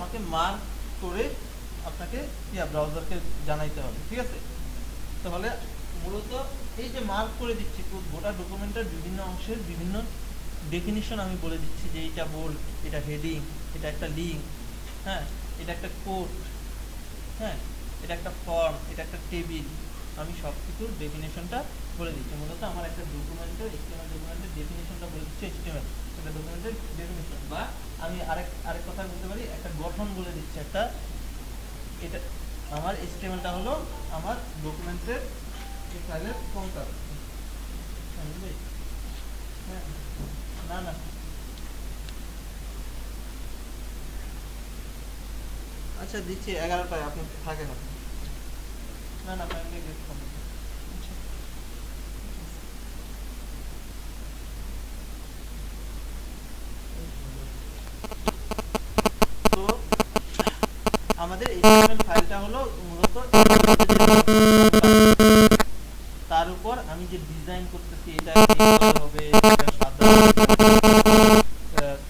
আমাকে মার্ক করে আপনাকে ব্রাউজারকে জানাইতে হবে, ঠিক আছে? তাহলে মূলত এই যে মার্ক করে দিচ্ছি গোটা ডকুমেন্টের বিভিন্ন অংশের বিভিন্ন ডেফিনিশন আমি বলে দিচ্ছি যে এটা বোল্ড, এটা হেডিং, এটা একটা লিঙ্ক, হ্যাঁ, এটা একটা কোড, হ্যাঁ, এটা একটা ফর্ম, এটা একটা টেবিল, আমি সব কিছুর ডেফিনেশনটা বলে দিচ্ছি। মূলত আমার একটা ডকুমেন্টের ডকুমেন্টের ডেফিনেশনটা বলে দিচ্ছি এইচটিএমএল, একটা ডকুমেন্টের ডেফিনেশন, বা আমি আরেক কথা বলতে পারি একটা গঠন বলে দিচ্ছি একটা। এটা আমার এইচটিএমএলটা হলো আমার ডকুমেন্টের এই ফাইলের ফর্মটা, বুঝলি? হ্যাঁ, না না আচ্ছা দিচ্ছি 11টায়, আপনি থাকেন। না না ফ্যামিলি গেস্ট হবে। তো আমাদের এইচটিএমএল ফাইলটা হলো মূলত তার উপর আমি যে ডিজাইন করতেছি, এটা হবে এটা সাদা,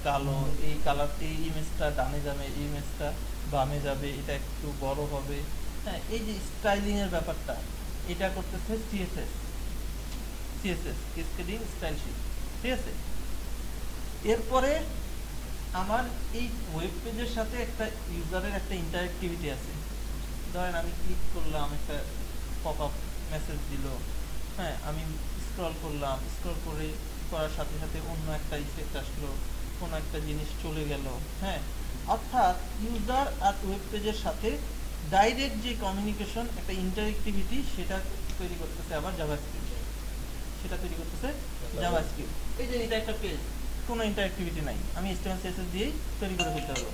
কালো, এই কালার, এই ইমেজটা ডানে যাবে, এই ইমেজটা বামে যাবে, এটা একটু বড় হবে, হ্যাঁ, এই যে স্টাইলিং এর ব্যাপারটা, এটা করতেছে সিএসএস ক্যাসকেডিং স্টাইল শীট, ঠিক আছে? এরপরে আমার এই ওয়েব পেজের সাথে একটা ইউজারের একটা ইন্টারেক্টিভিটি আছে। ধরেন আমি ক্লিক করলাম, একটা পপ আপ মেসেজ দিল, হ্যাঁ, আমি স্ক্রল করলাম, করার সাথে সাথে অন্য একটা ইফেক্ট আসলো, কোনো একটা জিনিস চলে গেল, হ্যাঁ, অর্থাৎ ইউজার আর ওয়েব পেজের সাথে ডাইরেক্ট যে কমিউনিকেশন, একটা ইন্টারেক্টিভিটি, সেটা তৈরি করতেছে আবার জাভাস্ক্রিপ্ট, এই যে এটা একটা পেজ, কোনো ইন্টারেক্টিভিটি নাই, আমি HTML CSS দিয়েই তৈরি করে ফেলতে পারবো।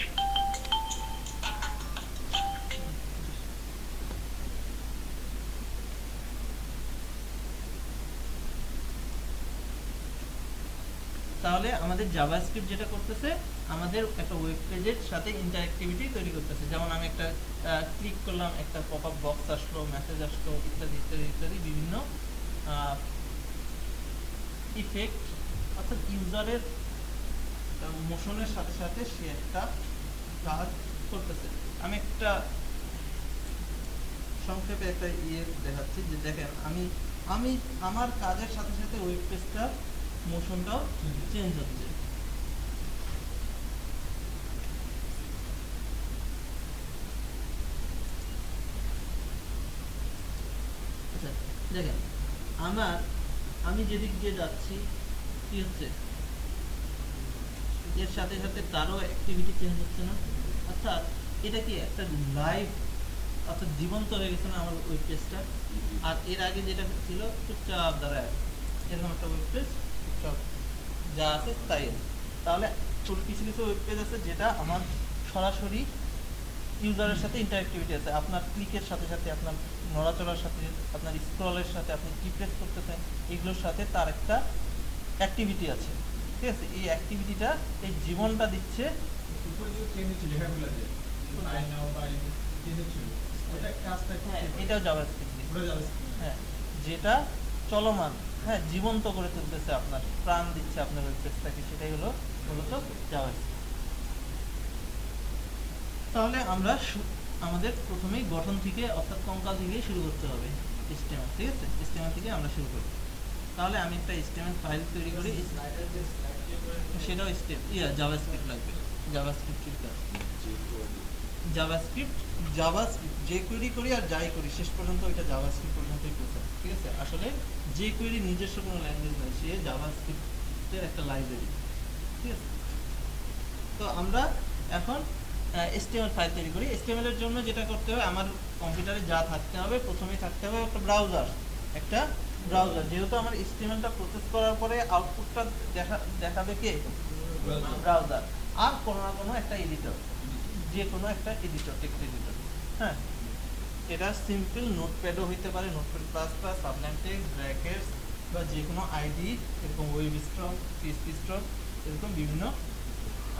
তাহলে আমাদের জাভাস্ক্রিপ্ট যেটা করতেছে, আমাদের একটা ওয়েব পেজের সাথে ইন্টারেক্টিভিটি তৈরি করতেছে। যেমন আমি একটা ক্লিক করলাম, একটা পপআপ বক্স আসলো, মেসেজ আসলো, ইত্যাদি ইত্যাদি ইত্যাদি বিভিন্ন ইফেক্ট, অর্থাৎ ইউজারের মোশনের সাথে সাথে সে একটা কাজ করতেছে। আমি একটা সংক্ষেপে একটা দেখাচ্ছি, যে দেখেন আমি আমার কাজের সাথে সাথে ওয়েব পেজটার মোশনটাও চেঞ্জ হচ্ছে। আচ্ছা দেখেন, আমি যেদিক দিয়ে যাচ্ছি, কি হচ্ছে, এর সাথে সাথে তারও অ্যাক্টিভিটি চেঞ্জ হচ্ছে না? অর্থাৎ এটা কি একটা লাইভ, অর্থাৎ জীবন্ত হয়ে গেছে না আমার ওয়েব পেজটা? আর এর আগে যেটা ছিল চুপচাপ দাঁড়ায়, এরকম একটা ওয়েব পেজ, চুপচাপ যা আছে তাই। তাহলে কিছু কিছু ওয়েব পেজ আছে যেটা আমার সরাসরি ইউজারের সাথে ইন্টারেক্টিভিটি আছে, আপনার ক্লিকের সাথে সাথে, আপনার নড়াচড়ার সাথে, আপনার স্ক্রলের সাথে, আপনি কি প্রেস করতেছেন, এগুলোর সাথে তার একটা অ্যাক্টিভিটি আছে, ঠিক আছে? এই অ্যাক্টিভিটিটা, এই জীবনটা দিচ্ছে। এটাও জাভাস্ক্রিপ্ট, হ্যাঁ, যেটা চলমান, হ্যাঁ, জীবন্ত করে তুলতেছে, আপনার প্রাণ দিচ্ছে আপনার ওয়েব পেজটাকে, সেটাই হলো মূলত জাভাস্ক্রিপ্ট। তাহলে আমরা আমাদের প্রথমেই গঠন থেকে, অর্থাৎ কঙ্কাল থেকে শুরু করতে হবে HTML, ঠিক আছে? HTML থেকে আমরা শুরু করি। তাহলে আমি একটা HTML ফাইল তৈরি করি, সেটাও জাভাস্ক্রিপ্ট লাগবে, জাভাস্ক্রিপ্ট যে কোয়েরি করি আর যাই করি, শেষ পর্যন্ত ওইটা জাভাস্ক্রিপ্ট পর্যন্তই পৌঁছায়, ঠিক আছে? আসলে যে কোয়েরি নিজস্ব কোনো ল্যাঙ্গুয়েজ নয়, সে জাভাস্ক্রিপ্টের একটা লাইব্রেরি, ঠিক আছে? তো আমরা এখন HTML ফাইল তৈরি করি। HTML এর জন্য যেটা করতে হবে, আমার কম্পিউটারে যা থাকতে হবে, প্রথমেই থাকতে হবে একটা ব্রাউজার, যেহেতু আমার HTMLটা প্রসেস করার পরে আউটপুটটা দেখাবে কে? ব্রাউজার। আর কোনো না কোনো একটা এডিটর, যে কোনো একটা এডিটর, টেক্সট এডিটর, হ্যাঁ, এটা সিম্পল নোটপ্যাডও হইতে পারে, notepad plus plus, Sublime text, brackets, বা যে কোনো আইডি, এরকম ওয়েব স্ট্রং, পিএইচপি স্ট্রং, এরকম বিভিন্ন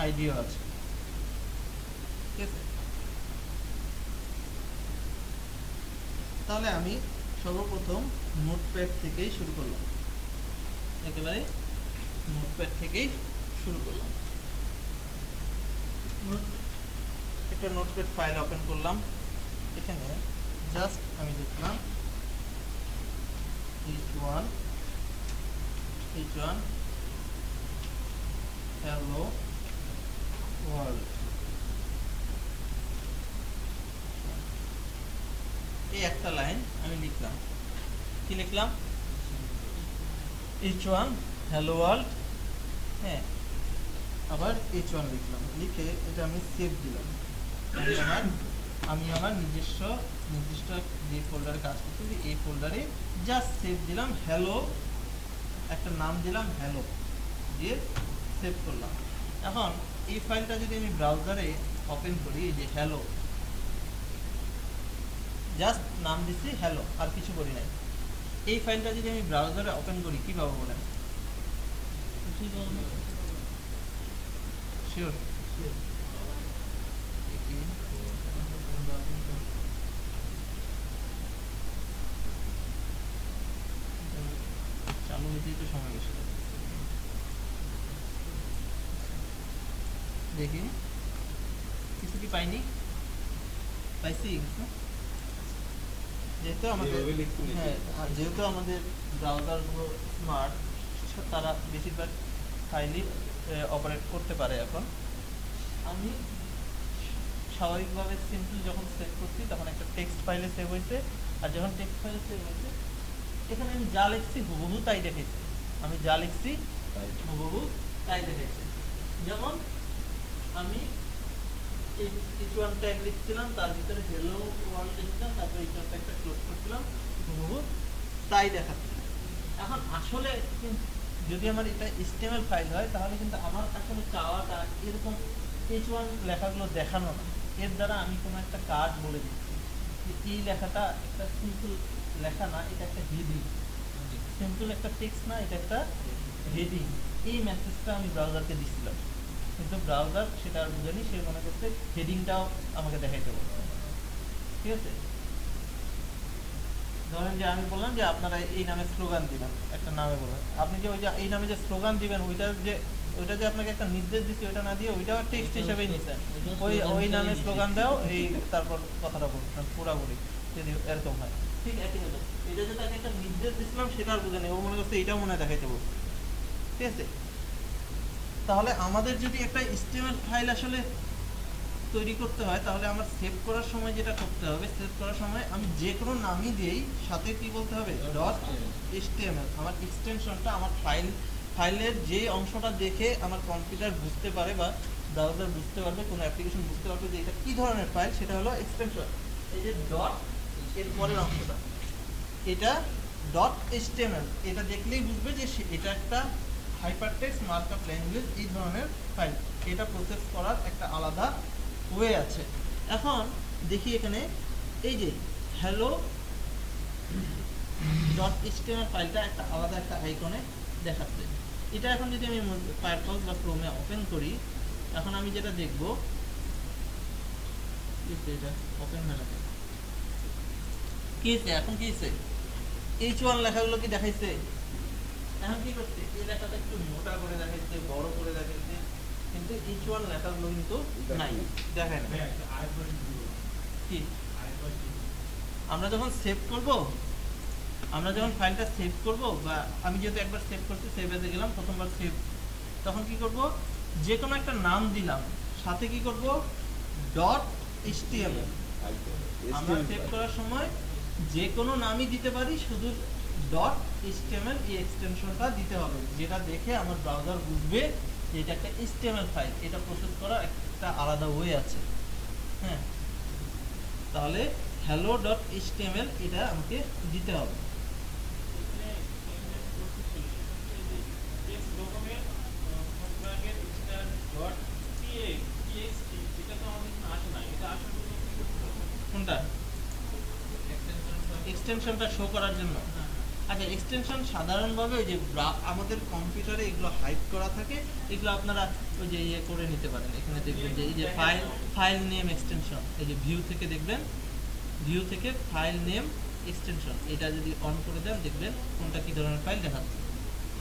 আইডিও আছে, ঠিক আছে? তাহলে আমি সর্বপ্রথম নোটপ্যাড থেকেই শুরু করলাম, একেবারে নোটপ্যাড থেকেই শুরু করলাম। একটু একটা নোটপ্যাড ফাইল ওপেন করলাম, এখানে জাস্ট আমি লিখলাম h1 hello world, এই একটা লাইন আমি লিখলাম। কি লিখলাম? h1 hello world, হ্যাঁ, আবার h1 লিখলাম, লিখে এটা আমি সেভ দিলাম। আমি আমার নির্দিষ্ট যে ফোল্ডারে কাজ করতেছি এই ফোল্ডারে জাস্ট সেভ দিলাম, হ্যালো একটা নাম দিলাম, হ্যালো দিয়ে সেভ করলাম। এখন এই ফাইলটা যদি আমি ব্রাউজারে ওপেন করি, এই যে হ্যালো, জাস্ট নাম দিচ্ছি হ্যালো, আর কিছু করি নাই। এই ফাইলটা যদি আমি ব্রাউজারে ওপেন করি কি পাবো বলেন? শিওর চালু হইতেই তো সময় বেশি লাগে। দেখি কিছু কি পাইনি? পাইছি কিছু? যেহেতু আমাদের যেহেতু আমাদের ব্রাউজারগুলো স্মার্ট, তারা বেশিরভাগ ফাইলই অপারেট করতে পারে। এখন আমি স্বাভাবিকভাবে সিম্পল যখন সেভ করছি তখন একটা টেক্সট ফাইলে সেভ হয়েছে, আর যখন টেক্সট ফাইলে সেভ হয়েছে এখানে আমি যা লিখছি হুবহু তাই দেখাইছি। আমি যা লিখছি হুবহু তাই দেখাইছি। যেমন আমি এই h1 ট্যাগ লিখছিলাম, তার ভিতরে হেলো ওয়ার্ল্ড লিখছিলাম, তারপর h1 ট্যাগটা ক্লোজ করছিলাম, হুবহু তাই দেখাচ্ছে। এখন আসলে যদি আমার এটা HTML ফাইল হয় তাহলে কিন্তু আমার আসলে চাওয়াটা এরকম h1 লেখাগুলো দেখানো না। এর দ্বারা আমি কোনো একটা কাজ বলে দিচ্ছি যে এই লেখাটা একটা সিম্পল লেখা না, এটা একটা হেডিং। সিম্পল একটা টেক্সট না, এটা একটা হেডিং। এই মেসেজটা আমি ব্রাউজারকে দিচ্ছিলাম, কিন্তু ব্রাউজার সেটা আর বুঝেনি, সে মনে করছে হেডিংটাও আমাকে দেখাইতে বলছে। ঠিক আছে, ধরেন যে আমি বললাম যে আপনারা এই নামে স্লোগান দিবেন, একটা নামে বলবেন, আপনি যে ওই যে এই নামে যে স্লোগান দিবেন ওইটা যে আপনাকে একটা নির্দেশ দিচ্ছি, ওইটা না দিয়ে ওইটা টেক্সট হিসেবেই নিছেন, ওই নামে স্লোগান দাও, এই তারপর কথাটা বলছেন পুরাপুরি, যদি এরকম হয়। ঠিক একই মতো এটা যে তাকে একটা নির্দেশ দিচ্ছিলাম সেটা আর বুঝেনি, ও মনে করছে এইটাও মনে হয় দেখাইতে বলছে। ঠিক আছে, তাহলে আমাদের যদি একটা HTML ফাইল আসলে তৈরি করতে হয় তাহলে আমার সেভ করার সময় যেটা করতে হবে, সেভ করার সময় আমি যে কোনো নামই দিই, সাথে কি বলতে হবে? .html। আমার এক্সটেনশনটা আমার ফাইলের যে অংশটা দেখে আমার কম্পিউটার বুঝতে পারে বা ব্রাউজার বুঝতে পারবে, কোনো অ্যাপ্লিকেশন বুঝতে পারবে যে এটা কি ধরনের ফাইল, সেটা হলো এক্সটেনশন। এই যে ডট এর পরের অংশটা, এটা .html, এটা দেখলেই বুঝবে যে এটা একটা হাইপারটেক্সট মার্কআপ ল্যাঙ্গুয়েজ, এই ধরনের ফাইল। এটা প্রসেস করার একটা আলাদা ওয়ে আছে। এখন দেখি এখানে এই যে হ্যালো .html ফাইলটা একটা আলাদা একটা আইকনে দেখাচ্ছে। এটা এখন যদি আমি ফায়ারফক্স বা ক্রোমে ওপেন করি, এখন আমি যেটা দেখব, এটা ওপেন হয় না, কি হয়েছে? এখন কি হয়েছে? h1 লেখাগুলো কি দেখাইছে? এখন কি করছে? এই লেখাটা একটু মোটা করে দেখাইছে, বড় করে দেখাইছে, কিন্তু h1 লেখাগুলো কিন্তু নাই, দেখায় না। কি আমরা যখন সেভ করব, আমরা যখন ফাইলটা সেভ করব, বা আমি যেহেতু একবার সেভ করছি, সেভ এসে গেলাম, প্রথমবার সেভ, তখন কি করব? যে কোনো একটা নাম দিলাম, সাথে কি করব? .html। আমরা সেভ করার সময় যে কোনো নামই দিতে পারি, শুধু .html এই এক্সটেনশনটা দিতে হবে, যেটা দেখে আমার ব্রাউজার বুঝবে যে এটা একটা HTML ফাইল, এটা প্রসেস করার একটা আলাদা ওয়ে আছে। হ্যাঁ, তাহলে hello.html এটা আমাকে দিতে হবে। কোনটা? এক্সটেনশনটা শো করার জন্য। আচ্ছা, এক্সটেনশন সাধারণভাবে ওই যে আমাদের কম্পিউটারে এগুলো হাইড করা থাকে, এগুলো আপনারা ওই যে ইয়ে করে নিতে পারেন। এখানে দেখবেন যে এই যে ফাইল নেম এক্সটেনশন, এই যে ভিউ থেকে দেখবেন, ভিউ থেকে ফাইল নেম এক্সটেনশন, এটা যদি অন করে দেন দেখবেন কোনটা কি ধরনের ফাইল দেখাচ্ছে।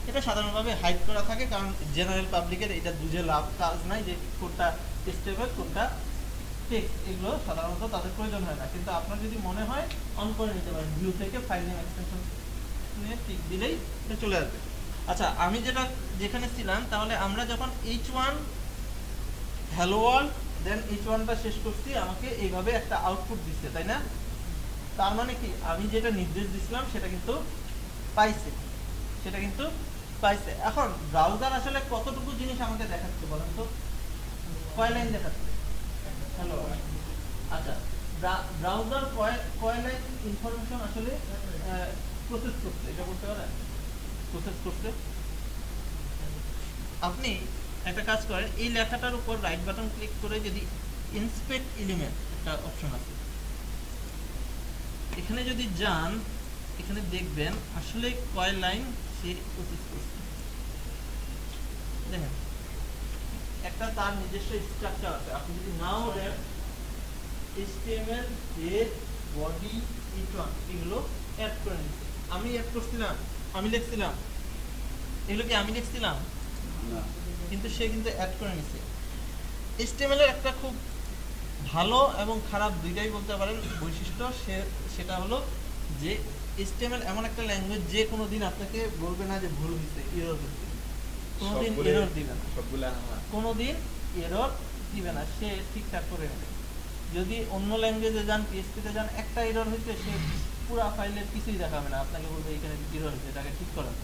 এটা সাধারণভাবে হাইড করা থাকে, কারণ জেনারেল পাবলিকের এটা বুঝে লাভ কাজ নাই যে কোনটা স্টেবল কোনটা টেক্সট এগুলো সাধারণত তাদের প্রয়োজন হয় না, কিন্তু আপনার যদি মনে হয় অন করে নিতে পারেন। ভিউ থেকে ফাইল নেম এক্সটেনশন নিয়ে টিক দিলেই এটা চলে আসবে। আচ্ছা, আমি যেখানে ছিলাম, তাহলে আমরা যখন h1 হ্যালো ওয়ার্ল্ড দেন h1টা শেষ করছি, আমাকে এইভাবে একটা আউটপুট দিচ্ছে, তাই না? তার মানে কি, আমি যেটা নির্দেশ দিছিলাম সেটা কিন্তু পাইছে, এখন ব্রাউজার আসলে কতটুকু জিনিস আমাকে দেখাচ্ছে বলেন তো? কয় লাইন দেখাচ্ছে? হ্যালো, আচ্ছা, ব্রাউজার কয় লাইন ইনফরমেশন আসলে প্রসেস করছে, এটা বলতে পারেন? প্রসেস করছে। আপনি একটা কাজ করেন, এই লেখাটার উপর রাইট বাটন ক্লিক করে যদি ইন্সপেক্ট এলিমেন্ট একটা অপশন আছে, এখানে যদি যান, এখানে দেখবেন আসলে কয় লাইন সে প্রসেস করছে। দেখেন, একটা তার নিজস্ব স্ট্রাকচার আছে। আপনি যদি নাও দেন HTML হেড বডি h1 এগুলো অ্যাড করে নিচ্ছি, আমি অ্যাড করছিলাম, আমি লিখছিলাম, এগুলো কি আমি লিখছিলাম না, কিন্তু সে কিন্তু অ্যাড করে নিছে। HTML এর একটা খুব ভালো এবং খারাপ দুইটাই বলতে পারেন বৈশিষ্ট্য, সেটা হলো যে HTML এমন একটা ল্যাঙ্গুয়েজ যে কোনো দিন আপনাকে বলবে না যে ভুল হয়েছে, এরর হয়েছে, কোনোদিন এরর দিবে না, কোনোদিন এরর দিবে না, সে ঠিকঠাক করে নেবে। যদি অন্য ল্যাঙ্গুয়েজে যান, PHP তে যান, একটা এরর হয়েছে, সে পুরো ফাইলের কিছুই দেখাবে না, আপনাকে বলবে এখানে এরর হয়েছে, এটাকে ঠিক করেন,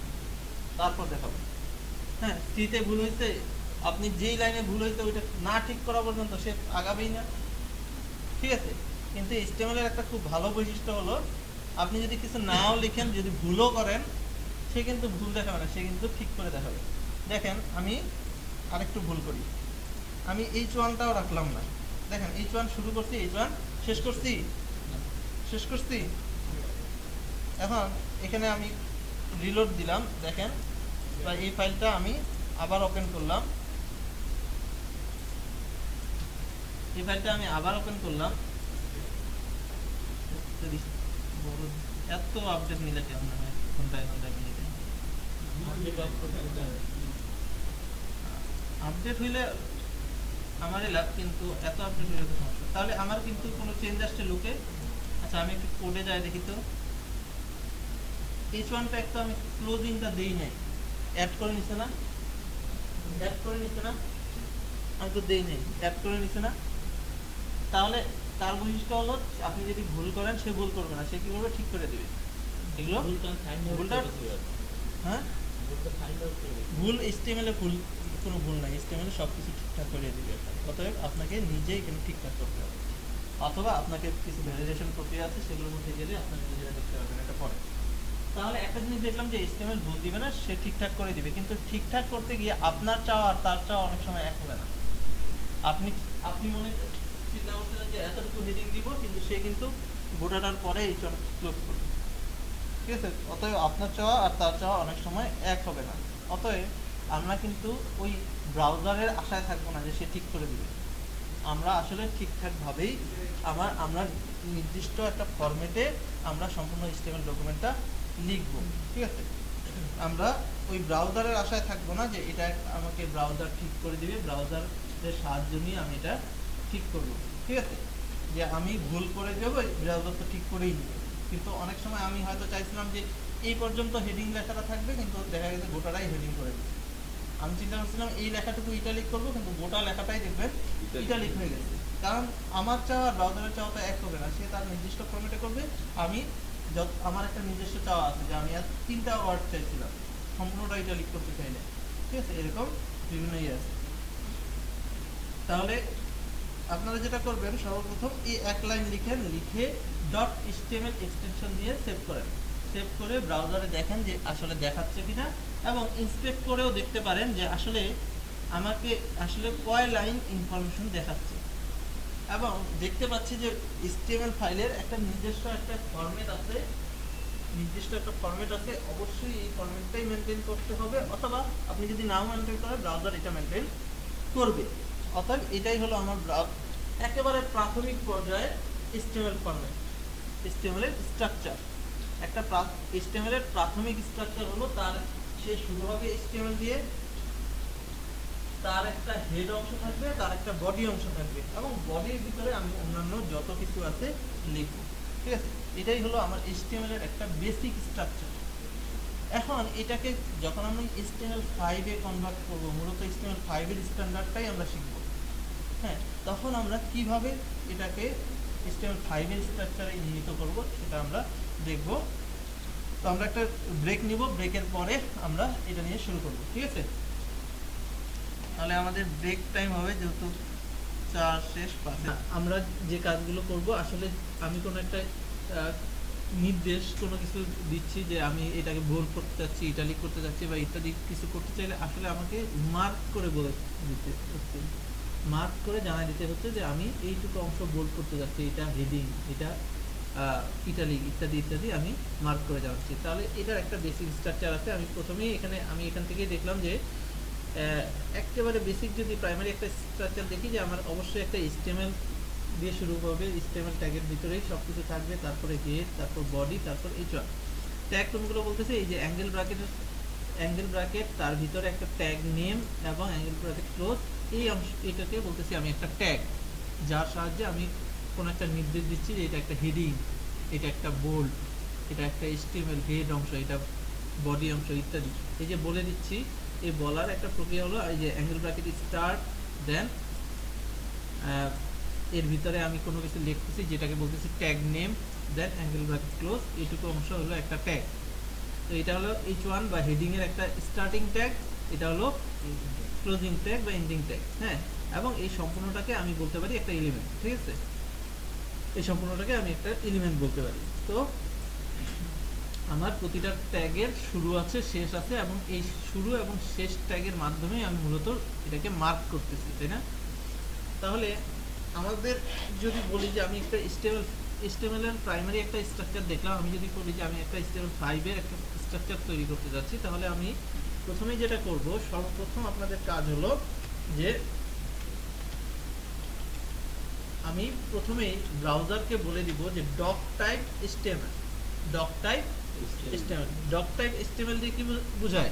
তারপর দেখাবে। হ্যাঁ, সিতে ভুল হয়েছে, আপনি যেই লাইনে ভুল হয়েছে ওইটা না ঠিক করা পর্যন্ত সে আগাবেই না, ঠিক আছে? কিন্তু HTML এর একটা খুব ভালো বৈশিষ্ট্য হলো, আপনি যদি কিছু নাও লিখেন, যদি ভুলও করেন, সে কিন্তু ভুল দেখাবে না, সে কিন্তু ঠিক করে দেখাবে। দেখেন, আমি আরেকটু ভুল করি, আমি h1টাও রাখলাম না। দেখেন, h1 শুরু করছি, h1 শেষ করছি। এখন এখানে আমি রিলোড দিলাম, দেখেন, বা এই ফাইলটা আমি আবার ওপেন করলাম, এত আপডেট নিলে কেমন হয়, ঘন্টায় মিনিটে আপডেট হইলে আমারই লাভ, কিন্তু এত আপডেট হইলে তো সমস্যা। তাহলে আমার কিন্তু কোনো চেঞ্জ আসছে লুকে। আচ্ছা, আমি একটু কোডে যাই দেখি তো। h1 ট্যাগ তো আমি ক্লোজিংটা দেই নাই, অ্যাড করে নিছে না, আমি তো দেই নাই, অ্যাড করে নিছে না। তাহলে তার বৈশিষ্ট্য হলো, আপনি যদি ভুল করেন, সে ভুল করবে না, সে কি করবে, ঠিক করে দিবে এগুলো। ভুলটা, হ্যাঁ, ভুল HTML এ কোনো ভুল নাই, HTML এ সবকিছু ঠিকঠাক করে দিবে। অতএব আপনাকে নিজেই এখানে ঠিকঠাক করতে হবে, অথবা আপনাকে কিছু ভ্যালিডেশন প্রক্রিয়া আছে, সেগুলোর মধ্যে গেলে আপনারা নিজেরা দেখতে পারবেন এটা পরে। তাহলে একটা জিনিস দেখলাম যে HTML ভুল দিবে না, সে ঠিকঠাক করে দিবে, কিন্তু ঠিকঠাক করতে গিয়ে আপনার চাওয়া আর তার চাওয়া অনেক সময় এক হবে না। আপনি মনে চিন্তা করছেন যে এতটুকু হেডিং দিব, কিন্তু সে কিন্তু গোটাটার পরে এই ক্লোজ করবে, ঠিক আছে? অতএব আপনার চাওয়া আর তার চাওয়া অনেক সময় এক হবে না। অতএব আমরা কিন্তু ওই ব্রাউজারের আশায় থাকবো না যে সে ঠিক করে দিবে। আমরা আসলে ঠিকঠাকভাবেই আমরা নির্দিষ্ট একটা ফরম্যাটে আমরা সম্পূর্ণ HTML ডকুমেন্টটা লিখবো, ঠিক আছে? আমরা ওই ব্রাউজারের আশায় থাকবো না যে এটা আমাকে ব্রাউজার ঠিক করে দিবে, ব্রাউজারের সাহায্য নিয়ে আমি এটা ঠিক করবো, ঠিক আছে? যে আমি ভুল করে দেবো, ব্রাউজার তো ঠিক করেই দিবে। কিন্তু অনেক সময় আমি হয়তো চাইছিলাম যে এই পর্যন্ত হেডিং লেখাটা থাকবে, কিন্তু দেখা গেছে গোটাটাই হেডিং করে দিচ্ছে। আমি চিন্তা করছিলাম এই লেখাটুকু ইটালিক করবো, কিন্তু গোটা লেখাটাই দেখবেন ইটালিক হয়ে গেছে। কারণ আমার চাওয়া আর ব্রাউজারের চাওয়া তো এক হবে না, সে তার নির্দিষ্ট ফরম্যাটে করবে। আমার একটা নিজস্ব চাওয়া আছে যে আমি আর 3টা ওয়ার্ড চাইছিলাম, সম্পূর্ণটা ইটালিক করতে চাইলে, ঠিক আছে? এরকম বিভিন্ন ইয়ে আছে। তাহলে আপনারা যেটা করবেন, সর্বপ্রথম এই এক লাইন লিখে .html এক্সটেনশন দিয়ে সেভ করেন। সেভ করে ব্রাউজারে দেখেন যে আসলে দেখাচ্ছে কিনা, এবং ইন্সপেক্ট করেও দেখতে পারেন যে আসলে আমাকে আসলে কয় লাইন ইনফরমেশন দেখাচ্ছে। এবং দেখতে পাচ্ছি যে HTML ফাইলের একটা নির্দিষ্ট একটা ফরম্যাট আছে, অবশ্যই এই ফরম্যাটটাই মেনটেন করতে হবে, অথবা আপনি যদি নাও মেনটেন করেন, ব্রাউজার এটা মেনটেন করবে। অতএব এটাই হলো আমার একেবারে প্রাথমিক পর্যায়ে HTML ফরম্যাট, HTML এর স্ট্রাকচার। একটা HTML এর প্রাথমিক স্ট্রাকচার হলো, সে শুরু হবে HTML দিয়ে, তার একটা হেড অংশ থাকবে, তার একটা বডি অংশ থাকবে, এবং বডির ভিতরে আমি অন্যান্য যত কিছু আছে লিখব। ঠিক আছে, এটাই হলো আমার HTML এর একটা বেসিক স্ট্রাকচার। এখন এটাকে যখন আমি HTML5 এ কনভার্ট করব, মূলত HTML5 এর স্ট্যান্ডার্ডটাই আমরা শিখব। হ্যাঁ, তখন আমরা কিভাবে এটাকে HTML5 এর স্ট্রাকচারে নির্মিত করব সেটা আমরা দেখব। তো আমরা একটা ব্রেক নিব, ব্রেকের পরে আমরা এটা নিয়ে শুরু করব। ঠিক আছে, তাহলে আমাদের ব্রেক টাইম হবে যেহেতু 4 শেষ 5। আমরা যে কাজগুলো করব, আসলে আমি কোনো একটা নির্দেশ কোনো কিছু দিচ্ছি যে আমি এটাকে বোল্ড করতে চাচ্ছি, ইটালিক করতে চাচ্ছি বা ইত্যাদি কিছু করতে চাইলে আসলে আমাকে মার্ক করে বলে দিতে হচ্ছে, মার্ক করে জানাই দিতে হচ্ছে যে আমি এইটুকু অংশ বোল্ড করতে যাচ্ছি, এটা হেডিং, এটা ইটালিক ইত্যাদি ইত্যাদি আমি মার্ক করে জানাচ্ছি। তাহলে এটার একটা বেসিক স্ট্রাকচার আছে। আমি প্রথমেই এখান থেকেই দেখলাম যে একেবারে বেসিক যদি প্রাইমারি একটা স্ট্রাকচার দেখি যে আমার অবশ্যই একটা HTML দিয়ে শুরু হবে, HTML ট্যাগের ভিতরেই সব কিছু থাকবে, তারপরে হেড, তারপর বডি, তারপর এইচওয়ান। ট্যাগ কোনগুলো বলতেছে, এই যে অ্যাঙ্গেল ব্র্যাকেট, তার ভিতরে একটা ট্যাগ নেম এবং অ্যাঙ্গেল ব্র্যাকেট ক্লোজ, এই অংশ এটাকে বলতেছি আমি একটা ট্যাগ, যার সাহায্যে আমি কোনো একটা নির্দেশ দিচ্ছি যে এটা একটা হেডিং, এটা একটা বোল্ড, এটা একটা HTML হেড অংশ, এটা বডি অংশ ইত্যাদি। এই যে বলে দিচ্ছি, এই বলার একটা প্রক্রিয়া হলো এই যে অ্যাঙ্গেল ব্র্যাকেট স্টার্ট, দেন এর ভিতরে আমি কোনো কিছু লিখতেছি যেটাকে বলতেছি ট্যাগ নেম, দেন অ্যাঙ্গেল ব্র্যাকেট ক্লোজ, এইটুকু অংশ হলো একটা ট্যাগ। তো এটা হলো H1 বা হেডিং এর একটা স্টার্টিং ট্যাগ, এটা হলো ক্লোজিং ট্যাগ বা এন্ডিং ট্যাগ। হ্যাঁ, এবং এই সম্পূর্ণটাকে আমি বলতে পারি একটা এলিমেন্ট। ঠিক আছে, এই সম্পূর্ণটাকে আমি একটা এলিমেন্ট বলতে পারি। তো আমার প্রতিটা ট্যাগের শুরু আছে, শেষ আছে, এবং এই শুরু এবং শেষ ট্যাগের মাধ্যমে আমি মূলত এটাকে মার্ক করতেছি, তাই না? তাহলে আমাদের যদি বলি যে আমি একটা HTML এর প্রাইমারি একটা স্ট্রাকচার দেখলাম, আমি যদি বলি যে আমি একটা HTML5 এর একটা স্ট্রাকচার তৈরি করতে যাচ্ছি, তাহলে আমি প্রথমেই যেটা করব, সর্বপ্রথম আপনাদের কাজ হলো যে আমি প্রথমেই ব্রাউজারকে বলে দিব যে doctype HTML, doctype HTML, doctype HTML দিয়ে কি বোঝায়?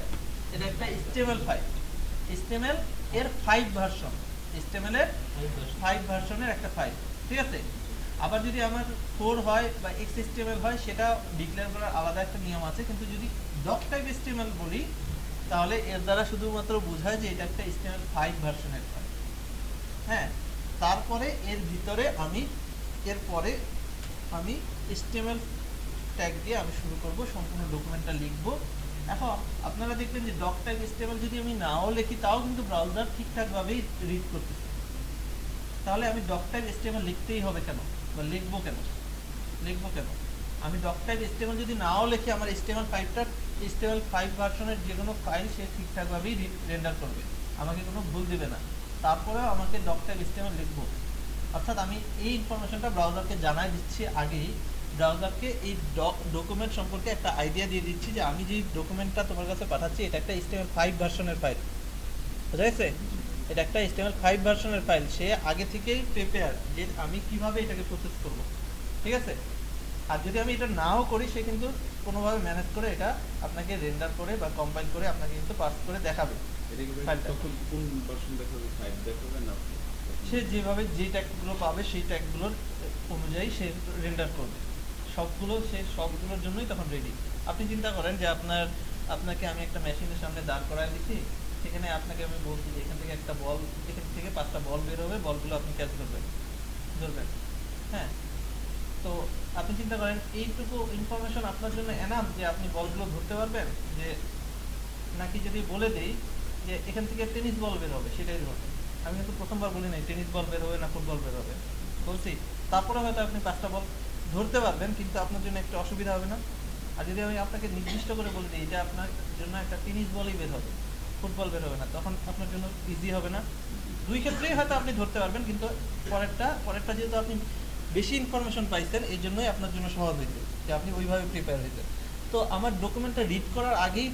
এটা একটা HTML এর 5 ভার্সন, HTML এর 5 ভার্সনের একটা ফাইল। ঠিক আছে, আবার যদি আমার 4 হয় বা XHTML হয়, সেটা ডিক্লেয়ার করার আলাদা একটা নিয়ম আছে, কিন্তু যদি ডক টাইপ HTML বলি তাহলে এর দ্বারা শুধুমাত্র বোঝায় যে এটা একটা HTML5 ভার্সনের ফাইল। হ্যাঁ, তারপরে এর ভিতরে এরপরে আমি HTML ট্যাগ দিয়ে আমি শুরু করব, সম্পূর্ণ ডকুমেন্টটা লিখব। এখন আপনারা দেখবেন যে ডক টাইপ HTML যদি আমি নাও লিখি তাও কিন্তু ব্রাউজার ঠিকঠাকভাবেই রিড করতেছে। তাহলে আমি ডক টাইপ HTML লিখতেই হবে কেন, বা লিখবো কেন? আমি ডক টাইপ HTML যদি নাও লিখি, আমার HTML5 ভার্সনের যে কোনো ফাইল সে ঠিকঠাকভাবেই রেন্ডার করবে, আমাকে কোনো ভুল দিবে না। তারপরেও আমাকে ডক টাইপ HTML লিখবো, অর্থাৎ আমি এই ইনফরমেশনটা ব্রাউজারকে জানাই দিচ্ছি আগেই, ব্রাউজারকে এই ডকুমেন্ট সম্পর্কে একটা আইডিয়া দিয়ে দিচ্ছি যে আমি যে ডকুমেন্টটা তোমার কাছে পাঠাচ্ছি এটা একটা HTML5 ভার্সনের ফাইল। বুঝা গেছে? এটা একটা HTML5 ভার্সনের ফাইল, সে আগে থেকেই প্রিপেয়ার যে আমি কিভাবে এটাকে প্রসেস করব। ঠিক আছে, আর যদি আমি এটা নাও করি, সে কিন্তু কোনোভাবে ম্যানেজ করে এটা আপনাকে রেন্ডার করে বা কম্পাইল করে আপনাকে কিন্তু পাস করে দেখাবে। সে যেভাবে যে ট্যাগগুলো পাবে সেই ট্যাগগুলোর অনুযায়ী সে রেন্ডার করবে, সবগুলোর জন্যই তখন রেডি। আপনি চিন্তা করেন যে আপনাকে আমি একটা মেশিনের সামনে দাঁড় করায় দিচ্ছি, সেখানে আপনাকে আমি বলছি যে এখান থেকে 5টা বল বের হবে, বলগুলো আপনি ক্যাচ ধরবেন। হ্যাঁ, তো আপনি চিন্তা করেন এইটুকু ইনফরমেশন আপনার জন্য এনাফ যে আপনি বলগুলো ধরতে পারবেন, যে নাকি যদি বলে দেই যে এখান থেকে টেনিস বল বের হবে, সেটাই ধরবেন। আমি কিন্তু প্রথমবার বলি নাই টেনিস বল বের হবে না ফুটবল বের হবে, বলছি তারপরে হয়তো আপনি 5টা বল ধরতে পারবেন, কিন্তু আপনার জন্য একটা অসুবিধা হবে না? আর যদি আমি আপনাকে নির্দিষ্ট করে বলে দিই যে আপনার জন্য একটা টেনিস বলই বের হবে, ফুটবল বের হবে না, তখন আপনার জন্য ইজি হবে না? দুই ক্ষেত্রেই হয়তো আপনি ধরতে পারবেন, কিন্তু পরেরটা যেহেতু আপনি বেশি ইনফরমেশন পাইছেন, এই জন্যই আপনার জন্য সহজ হয়েছে যে আপনি ওইভাবে প্রিপেয়ার হয়েছেন। তো আমার ডকুমেন্টটা রিড করার আগেই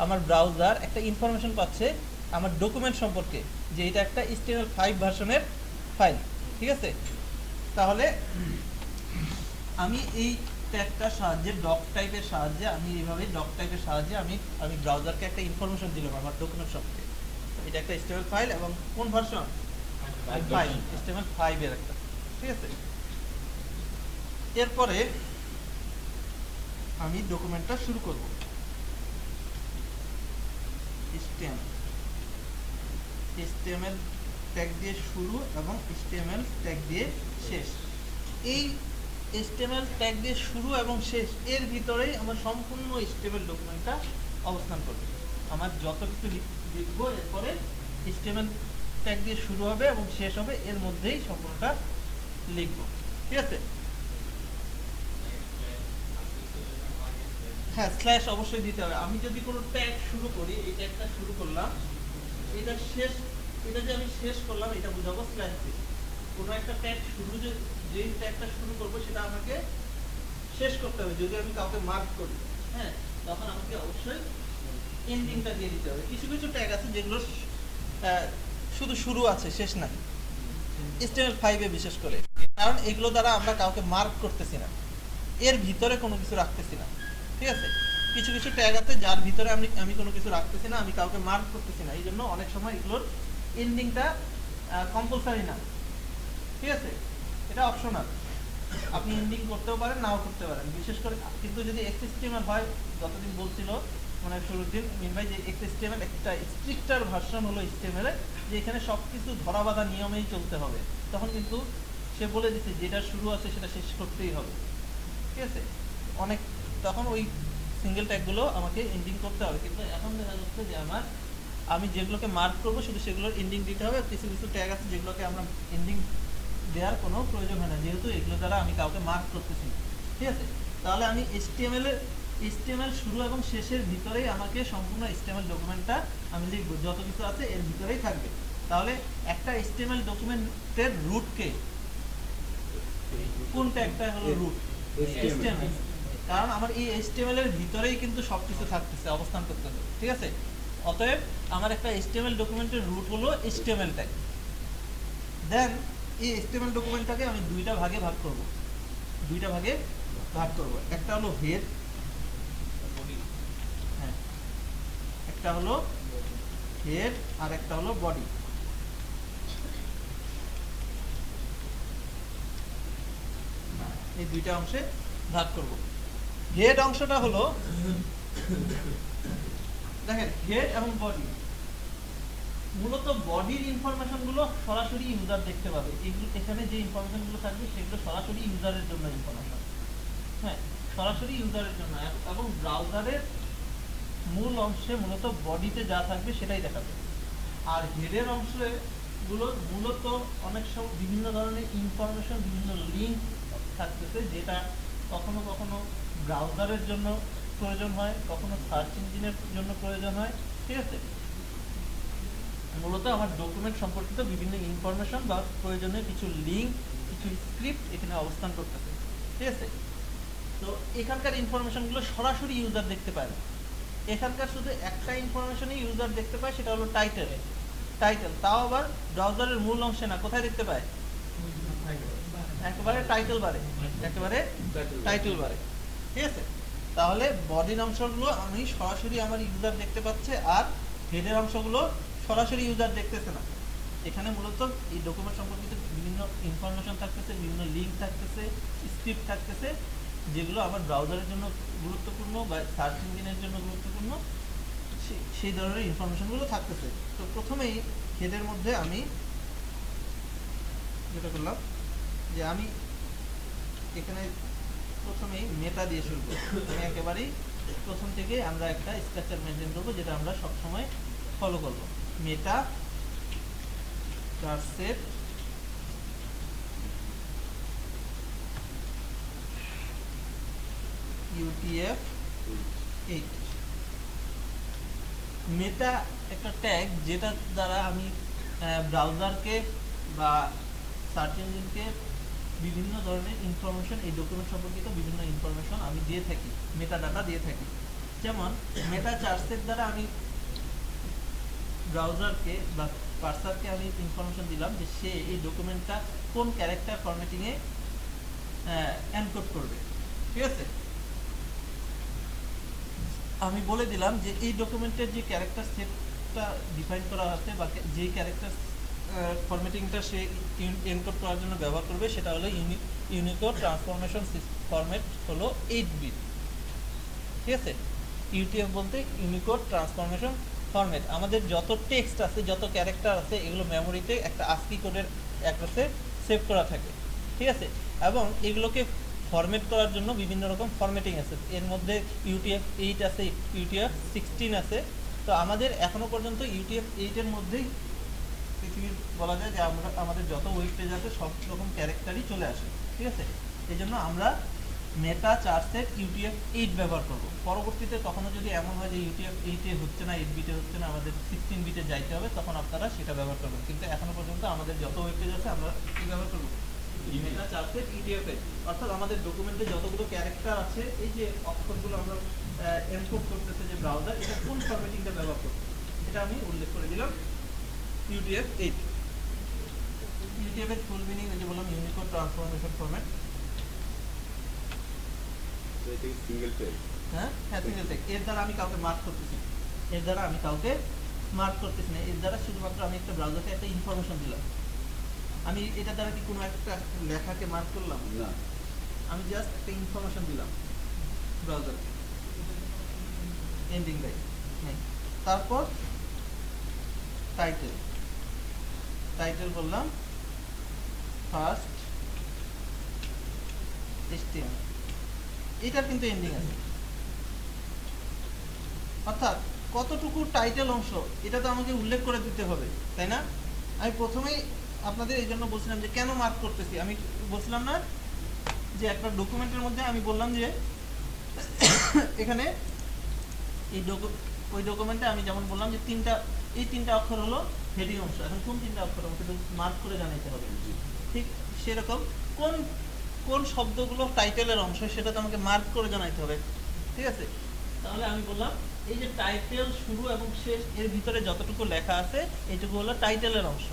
আমার ব্রাউজার একটা ইনফরমেশন পাচ্ছে আমার ডকুমেন্ট সম্পর্কে, যে এটা একটা HTML5 ভার্সনের ফাইল। ঠিক আছে, তাহলে আমি এই ট্যাগটার সাহায্যে, ডক টাইপের সাহায্যে, আমি ব্রাউজারকে একটা ইনফরমেশন দিলাম আমার ডকুমেন্ট সম্পর্কে। এটা একটা HTML ফাইল এবং কোন ভার্সন? 5, HTML5 এর একটা, ঠিক আছে। এরপরে আমি ডকুমেন্টটা শুরু করব। HTML ট্যাগ দিয়ে শুরু এবং HTML ট্যাগ দিয়ে শেষ। এই HTML ট্যাগ দিয়ে শুরু এবং শেষ এর ভিতরেই আমার সম্পূর্ণ HTML ডকুমেন্টটা অবস্থান করবে। আমার যত কিছু লিখব এরপরে HTML ট্যাগ দিয়ে শুরু হবে এবং শেষ হবে, এর মধ্যেই সম্পূর্ণটা লিখব, ঠিক আছে। হ্যাঁ, স্ল্যাশ অবশ্যই দিতে হবে। আমি যদি কোনো ট্যাগ শুরু করি, এই ট্যাগটা শুরু করলাম, এটা শেষ, এটা যে আমি শেষ করলাম এটা বুঝাবো স্ল্যাশ দিয়ে। কোনো একটা ট্যাগ শুরু, যেই ট্যাগটা শুরু করবো সেটা আমাকে শেষ করতে হবে। যদি আমি কাউকে মার্ক করি, হ্যাঁ, তখন আমাকে অবশ্যই এন্ডিংটা দিয়ে দিতে হবে। কিছু কিছু ট্যাগ আছে যেগুলো শুধু শুরু আছে, শেষ নাই, HTML5 এ বিশেষ করে, কারণ এগুলো দ্বারা আমরা কাউকে মার্ক করতেছি না, এর ভিতরে কোনো কিছু রাখতেছি না, ঠিক আছে। কিছু কিছু ট্যাগ আছে যার ভিতরে আমি কোনো কিছু রাখতেছি না, আমি কাউকে মার্ক করতেছি না, এই জন্য অনেক সময় এগুলোর এন্ডিংটা কম্পালসারি না, ঠিক আছে, এটা অপশনাল। আপনি এন্ডিং করতেও পারেন, নাও করতে পারেন, বিশেষ করে কিন্তু যদি XHTML হয়, যতদিন বলছিল মানে শুরুর দিন মিন ভাই, যে XHTML একটা স্ট্রিক্টার ভার্সন হলো HTML এর, যে এখানে সবকিছু ধরা বাঁধা নিয়মেই চলতে হবে, তখন কিন্তু সে বলে দিচ্ছে যেটা শুরু আছে সেটা শেষ করতেই হবে, ঠিক আছে। অনেক তখন ওই সিঙ্গেল ট্যাগগুলো আমাকে এন্ডিং করতে হবে, কিন্তু এখন দেখা যাচ্ছে যে আমি যেগুলোকে মার্ক করবো শুধু সেগুলোর এন্ডিং দিতে হবে। কিছু কিছু ট্যাগ আছে যেগুলোকে আমরা এন্ডিং দেওয়ার কোনো প্রয়োজন হয় না, যেহেতু এগুলো দ্বারা আমি কাউকে মার্ক করতেছি না, ঠিক আছে। তাহলে আমি HTML শুরু এবং শেষের ভিতরেই আমাকে সম্পূর্ণ HTML ডকুমেন্টটা আমি লিখবো, যত কিছু আছে এর ভিতরেই থাকবে। তাহলে একটা HTML ডকুমেন্টের রুটকে, কোন ট্যাগটা হলো রুট? HTML, কারণ আমার এই HTML এর ভিতরেই কিন্তু সবকিছু থাকতেছে, অবস্থান করতেছে, ঠিক আছে। অতএব আমার একটা HTML ডকুমেন্টের রুট হলো HTML ট্যাগ। দেন এই HTML ডকুমেন্টটাকে আমি দুইটা ভাগে ভাগ করব। একটা হলো হেড, হ্যাঁ, একটা হলো হেড আর একটা হলো বডি। এই দুইটা অংশে ভাগ করব। হেড অংশটা হলো, দেখেন, হেড এবং বডি, মূলত বডির ইনফরমেশন গুলো সরাসরি ইউজার দেখতে পাবে। এখানে যে ইনফরমেশন গুলো থাকবে সেগুলো সরাসরি ইউজারের জন্য ইনফরমেশন, হ্যাঁ, সরাসরি ইউজারের জন্য। এবং ব্রাউজারের মূল অংশে মূলত বডিতে যা থাকবে সেটাই দেখাবে। আর হেডের অংশে গুলো মূলত অনেক সব বিভিন্ন ধরনের ইনফরমেশন, বিভিন্ন লিঙ্ক থাকতেছে, যেটা কখনো কখনো ব্রাউজারের জন্য প্রয়োজন হয়, কখনো সার্চ ইঞ্জিনের জন্য প্রয়োজন হয়, ঠিক আছে। মূলত আমার ডকুমেন্ট সম্পর্কিত বিভিন্ন ইনফরমেশন বা প্রয়োজনীয় কিছু লিঙ্ক, কিছু স্ক্রিপ্ট এখানে অবস্থান করতেছে, ঠিক আছে। তো এখানকার ইনফরমেশনগুলো সরাসরি ইউজার দেখতে পায় না। এখানকার শুধু একটা ইনফরমেশনই ইউজার দেখতে পায়, সেটা হলো টাইটেল। তাও আবার ব্রাউজারের মূল অংশে না, কোথায় দেখতে পায়? একেবারে টাইটেল বারে, ঠিক আছে। তাহলে বডির অংশগুলো আমি সরাসরি আমার ইউজার দেখতে পাচ্ছে, আর হেডের অংশগুলো সরাসরি ইউজার দেখতেছে না। এখানে মূলত এই ডকুমেন্ট সম্পর্কিত বিভিন্ন ইনফরমেশন থাকতেছে, বিভিন্ন লিঙ্ক থাকতেছে, স্ক্রিপ্ট থাকতেছে, যেগুলো আমার ব্রাউজারের জন্য গুরুত্বপূর্ণ বা সার্চ ইঞ্জিনের জন্য গুরুত্বপূর্ণ, সেই ধরনের ইনফরমেশনগুলো থাকতেছে। তো প্রথমেই হেডের মধ্যে আমি যেটা করলাম যে আমি এখানে প্রথমেই মেটা দিয়ে শুরু করব। আমি একেবারেই প্রথম থেকে আমরা একটা স্ট্রাকচার মেনটেন করবো, যেটা আমরা সবসময় ফলো করব। মেটা সেট UTF-8। মেটা একটা ট্যাগ, যেটা দ্বারা আমি ব্রাউজারকে বা সার্চ ইঞ্জিনকে বিভিন্ন ধরনের ইনফরমেশন, এই ডকুমেন্ট সম্পর্কিত বিভিন্ন ইনফরমেশন আমি দিয়ে থাকি, মেটা ডাটা দিয়ে থাকি। যেমন মেটা চার্সের দ্বারা আমি ব্রাউজারকে বা পার্সারকে আমি ইনফরমেশন দিলাম যে সে এই ডকুমেন্টটা কোন ক্যারেক্টার ফরম্যাটিংয়ে এনকোড করবে, ঠিক আছে। আমি বলে দিলাম যে এই ডকুমেন্টের যে ক্যারেক্টার সেট ক্যারেক্টারটা ডিফাইন করা আছে বা যেই ক্যারেক্টার ফরম্যাটিংটা সে এনকোড করার জন্য ব্যবহার করবে সেটা হলো ইউনিকোড ট্রান্সফরমেশন ফরম্যাট হলো 8 বিট। ঠিক আছে, ইউটিএফ বলতে ইউনিকোড ট্রান্সফরমেশন ফরম্যাট। আমাদের যত টেক্সট আছে, যত ক্যারেক্টার আছে, এগুলো মেমোরিতে একটা আস্কি কোডের অ্যাড্রেসে সেভ করা থাকে। ঠিক আছে, এবং এগুলোকে ফরম্যাট করার জন্য বিভিন্ন রকম ফরম্যাটিং আছে। এর মধ্যে ইউটিএফ 8 আছে, ইউটিএফ 16 আছে। তো আমাদের এখনো পর্যন্ত ইউটিএফ 8 এর মধ্যেই পৃথিবীর বলা যায় যে আমরা আমাদের যত ওয়েব পেজ আছে সব রকম ক্যারেক্টারই চলে আসে। ঠিক আছে, এই জন্য আমরা মেটা 4 সেট ইউটিএফ 8 ব্যবহার করব। পরবর্তীতে কখনো যদি এমন হয় যে ইউটিএফ 8 এ হচ্ছে না, 8 বিটে হচ্ছে না, আমাদের 16 বিটে যাইতে হবে, তখন আপনারা সেটা ব্যবহার করবেন। কিন্তু এখনো পর্যন্ত আমাদের যত ওয়েব পেজ আছে আমরা কি ব্যবহার করব? মেটা 4 সেট ইউটিএফ 8। অর্থাৎ আমাদের ডকুমেন্টে যতগুলো ক্যারেক্টার আছে, এই যে অক্ষরগুলো আমরা এনকোড করতেছে যে ব্রাউজার, এটা কোন ফরম্যাটিংটা ব্যবহার করবে এটা আমি উল্লেখ করে দিলাম। ইউটিএফ 8, ইউটিএফ এর ফুল মিনিং এই যে বললাম Unicode transformation format. Single page, হ্যাঁ সিঙ্গেল টেক্সট। এর দ্বারা আমি কাউকে মার্ক করতেছি না, এর দ্বারা আমি কাউকে মার্ক করতেছি না, এর দ্বারা শুধুমাত্র আমি একটা ব্রাউজারকে একটা ইনফরমেশন দিলাম। আমি এটা দ্বারা কি কোনো একটা লেখাকে মার্ক করলাম না, আমি জাস্ট একটা ইনফরমেশন দিলাম ব্রাউজারকে। এন্ডিং রাইট নাই। তারপর টাইটেল, টাইটেল বললাম ফার্স্ট HTML, এটার কিন্তু এন্ডিং আছে। অর্থাৎ কতটুকু টাইটেল অংশ এটা তো আমাকে উল্লেখ করে দিতে হবে, তাই না? আমি প্রথমেই আপনাদের এই জন্য বলছিলাম যে কেন মার্ক করতেছি। আমি বলছিলাম না যে একটা ডকুমেন্টের মধ্যে আমি বললাম যে এখানে এই ওই ডকুমেন্টে আমি যেমন বললাম যে এই তিনটা অক্ষর হলো হেডিং অংশ। এখন কোন তিনটা অক্ষর আমাকে মার্ক করে জানাইতে হবে। ঠিক সেরকম কোন কোন শব্দগুলো টাইটেলের অংশ সেটা তো আমাকে মার্ক করে জানাইতে হবে। ঠিক আছে, তাহলে আমি বললাম এই যে টাইটেল শুরু এবং শেষ এর ভিতরে যতটুকু লেখা আছে এইটুকু হলো টাইটেলের অংশ।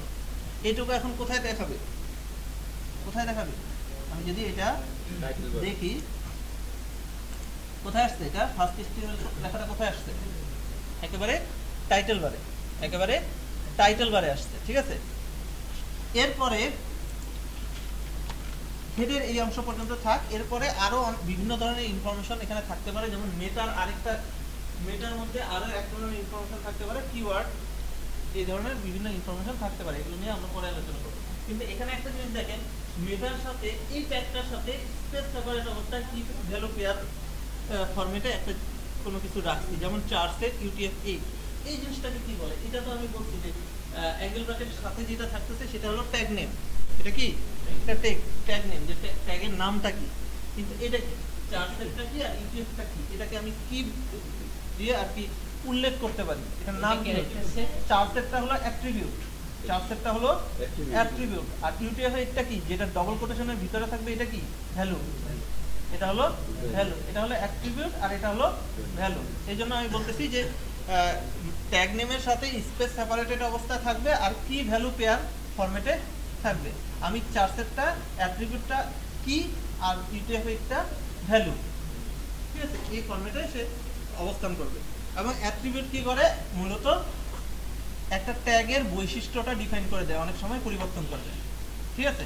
এইটুকু এখন কোথায় দেখাবে? কোথায় দেখাবে? আমি যদি এটা দেখি কোথায় আসছে, এটা ফার্স্ট HTML লেখাটা কোথায় আসছে? একেবারে টাইটেল বারে, একেবারে টাইটেল বারে আসছে। ঠিক আছে, এরপরে হেডের এই অংশ পর্যন্ত থাক। এরপরে আরো বিভিন্ন ধরনের ইনফরমেশন এখানে থাকতে পারে, যেমন মেটার মধ্যে আরো এক ধরনের ইনফরমেশন থাকতে পারে, কিওয়ার্ড, এই ধরনের বিভিন্ন ইনফরমেশন থাকতে পারে। এগুলো নিয়ে আমরা পরে আলোচনা করব। কিন্তু এখানে একটা জিনিস দেখেন, মেটার সাথে এই ট্যাগটার সাথে স্পেস সেপারেট অবস্থায় কি ভ্যালু পেয়ার ফরম্যাটে একটা কোনো কিছু রাখছি, যেমন 4 সেট ইউটিএফ 8। এই জিনিসটাকে কি বলে? এটা তো আমি বলছি যে অ্যাঙ্গেল ব্র্যাকেটের সাথে যেটা থাকতেছে সেটা হলো ট্যাগ নেম। এটা কি? এটা ট্যাগ নেম, যে ট্যাগের নামটা কি। কিন্তু এটা কি 4 সেটটা কি আর ইউটিএফটা কি, এটাকে আমি কি দিয়ে আর কি উল্লেখ করতে পারি? এটার নাম কি? 4 সেটটা হলো অ্যাট্রিবিউট, 4 সেটটা হলো অ্যাট্রিবিউট। আর ইউটিএফ এটা কি, যেটা ডবল কোটেশনের ভিতরে থাকবে, এটা কি? ভ্যালু। এটা হলো ভ্যালু, এটা হলো অ্যাট্রিবিউট আর এটা হলো ভ্যালু। এই জন্য আমি বলতেছি যে ট্যাগ নেমের সাথে স্পেস সেপারেটেড অবস্থায় থাকবে আর কি ভ্যালু পেয়ার ফরম্যাটে থাকবে। আমি 4 সেটটা অ্যাট্রিবিউটটা কি আর ইউটিএফ একটা ভ্যালু, ঠিক আছে, এই ফরম্যাটে সে অবস্থান করবে। এবং অ্যাট্রিবিউট কি করে? মূলত একটা ট্যাগের বৈশিষ্ট্যটা ডিফাইন করে দেয়, অনেক সময় পরিবর্তন করে দেয়। ঠিক আছে,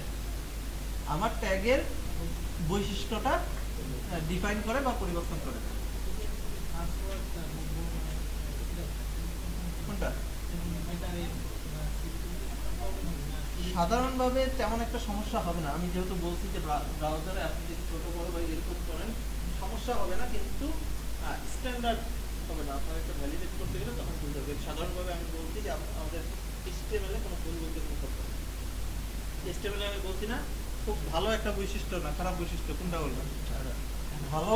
আমার ট্যাগের বৈশিষ্ট্যটা ডিফাইন করে বা পরিবর্তন করে দেয়। কোনটা? সাধারণভাবে তেমন একটা সমস্যা হবে না। আমি যেহেতু বলছি যে ব্রাউজারে আপনি যদি ছোট বড় বা এরকম করেন সমস্যা হবে না, কিন্তু স্ট্যান্ডার্ড হবে না। আপনার একটা ভ্যালিডেট করতে গেলে তখন ভুল হবে। সাধারণভাবে আমি বলছি যে আমাদের HTML এ কোনো ভুল বলতে কোনো করতে হবে। HTML আমি বলছি না খুব ভালো একটা বৈশিষ্ট্য না, খারাপ বৈশিষ্ট্য, কোনটা বলবেন? ভালো,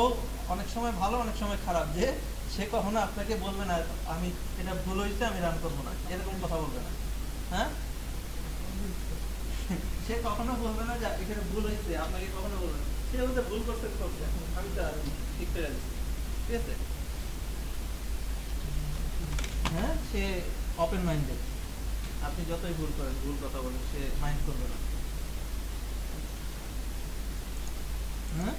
অনেক সময় ভালো, অনেক সময় খারাপ। যে সে কখনো আপনাকে বলবে না আমি এটা ভুল হয়েছে আমি রান করবো না, এরকম কথা বলবে না। হ্যাঁ, সে কখনো বলবে না যে এখানে ভুল হয়েছে, আপনাকে কখনো বলবে না। সে বলতে ভুল করতে করছে, আমি তো ঠিক করে দিচ্ছি। ঠিক আছে, হ্যাঁ, সে ওপেন মাইন্ডেড। আপনি যতই ভুল করেন, ভুল কথা বলেন, সে মাইন্ড করবে না। হ্যাঁ,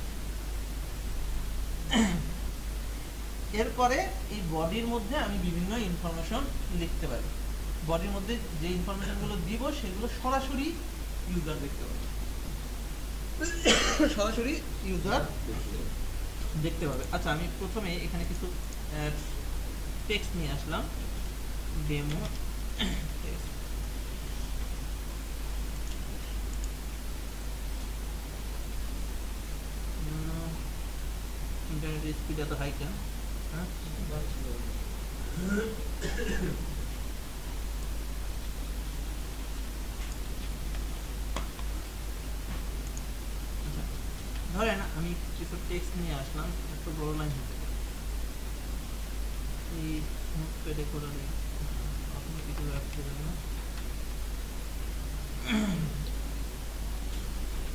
এরপরে এই বডির মধ্যে আমি বিভিন্ন ইনফরমেশন লিখতে পারি। বডির মধ্যে যে ইনফরমেশনগুলো দিব সেগুলো সরাসরি ইউজার দেখতে পাবে, সরাসরি ইউজার দেখতে পাবে। আচ্ছা, আমি প্রথমে এখানে কিছু টেক্সট নিয়ে আসলাম, ডেমো টেক্সট। ইন্টারনেট স্পিড এত হাই কেন? হ্যাঁ, আচ্ছা, ধরেন আমি কিছু টেক্সট নিয়ে আসলাম, একটু বড় লাইন হতে পারে। এই নোটপ্যাডে করে দিই, আপনি কিছু রাখতে পারেন না।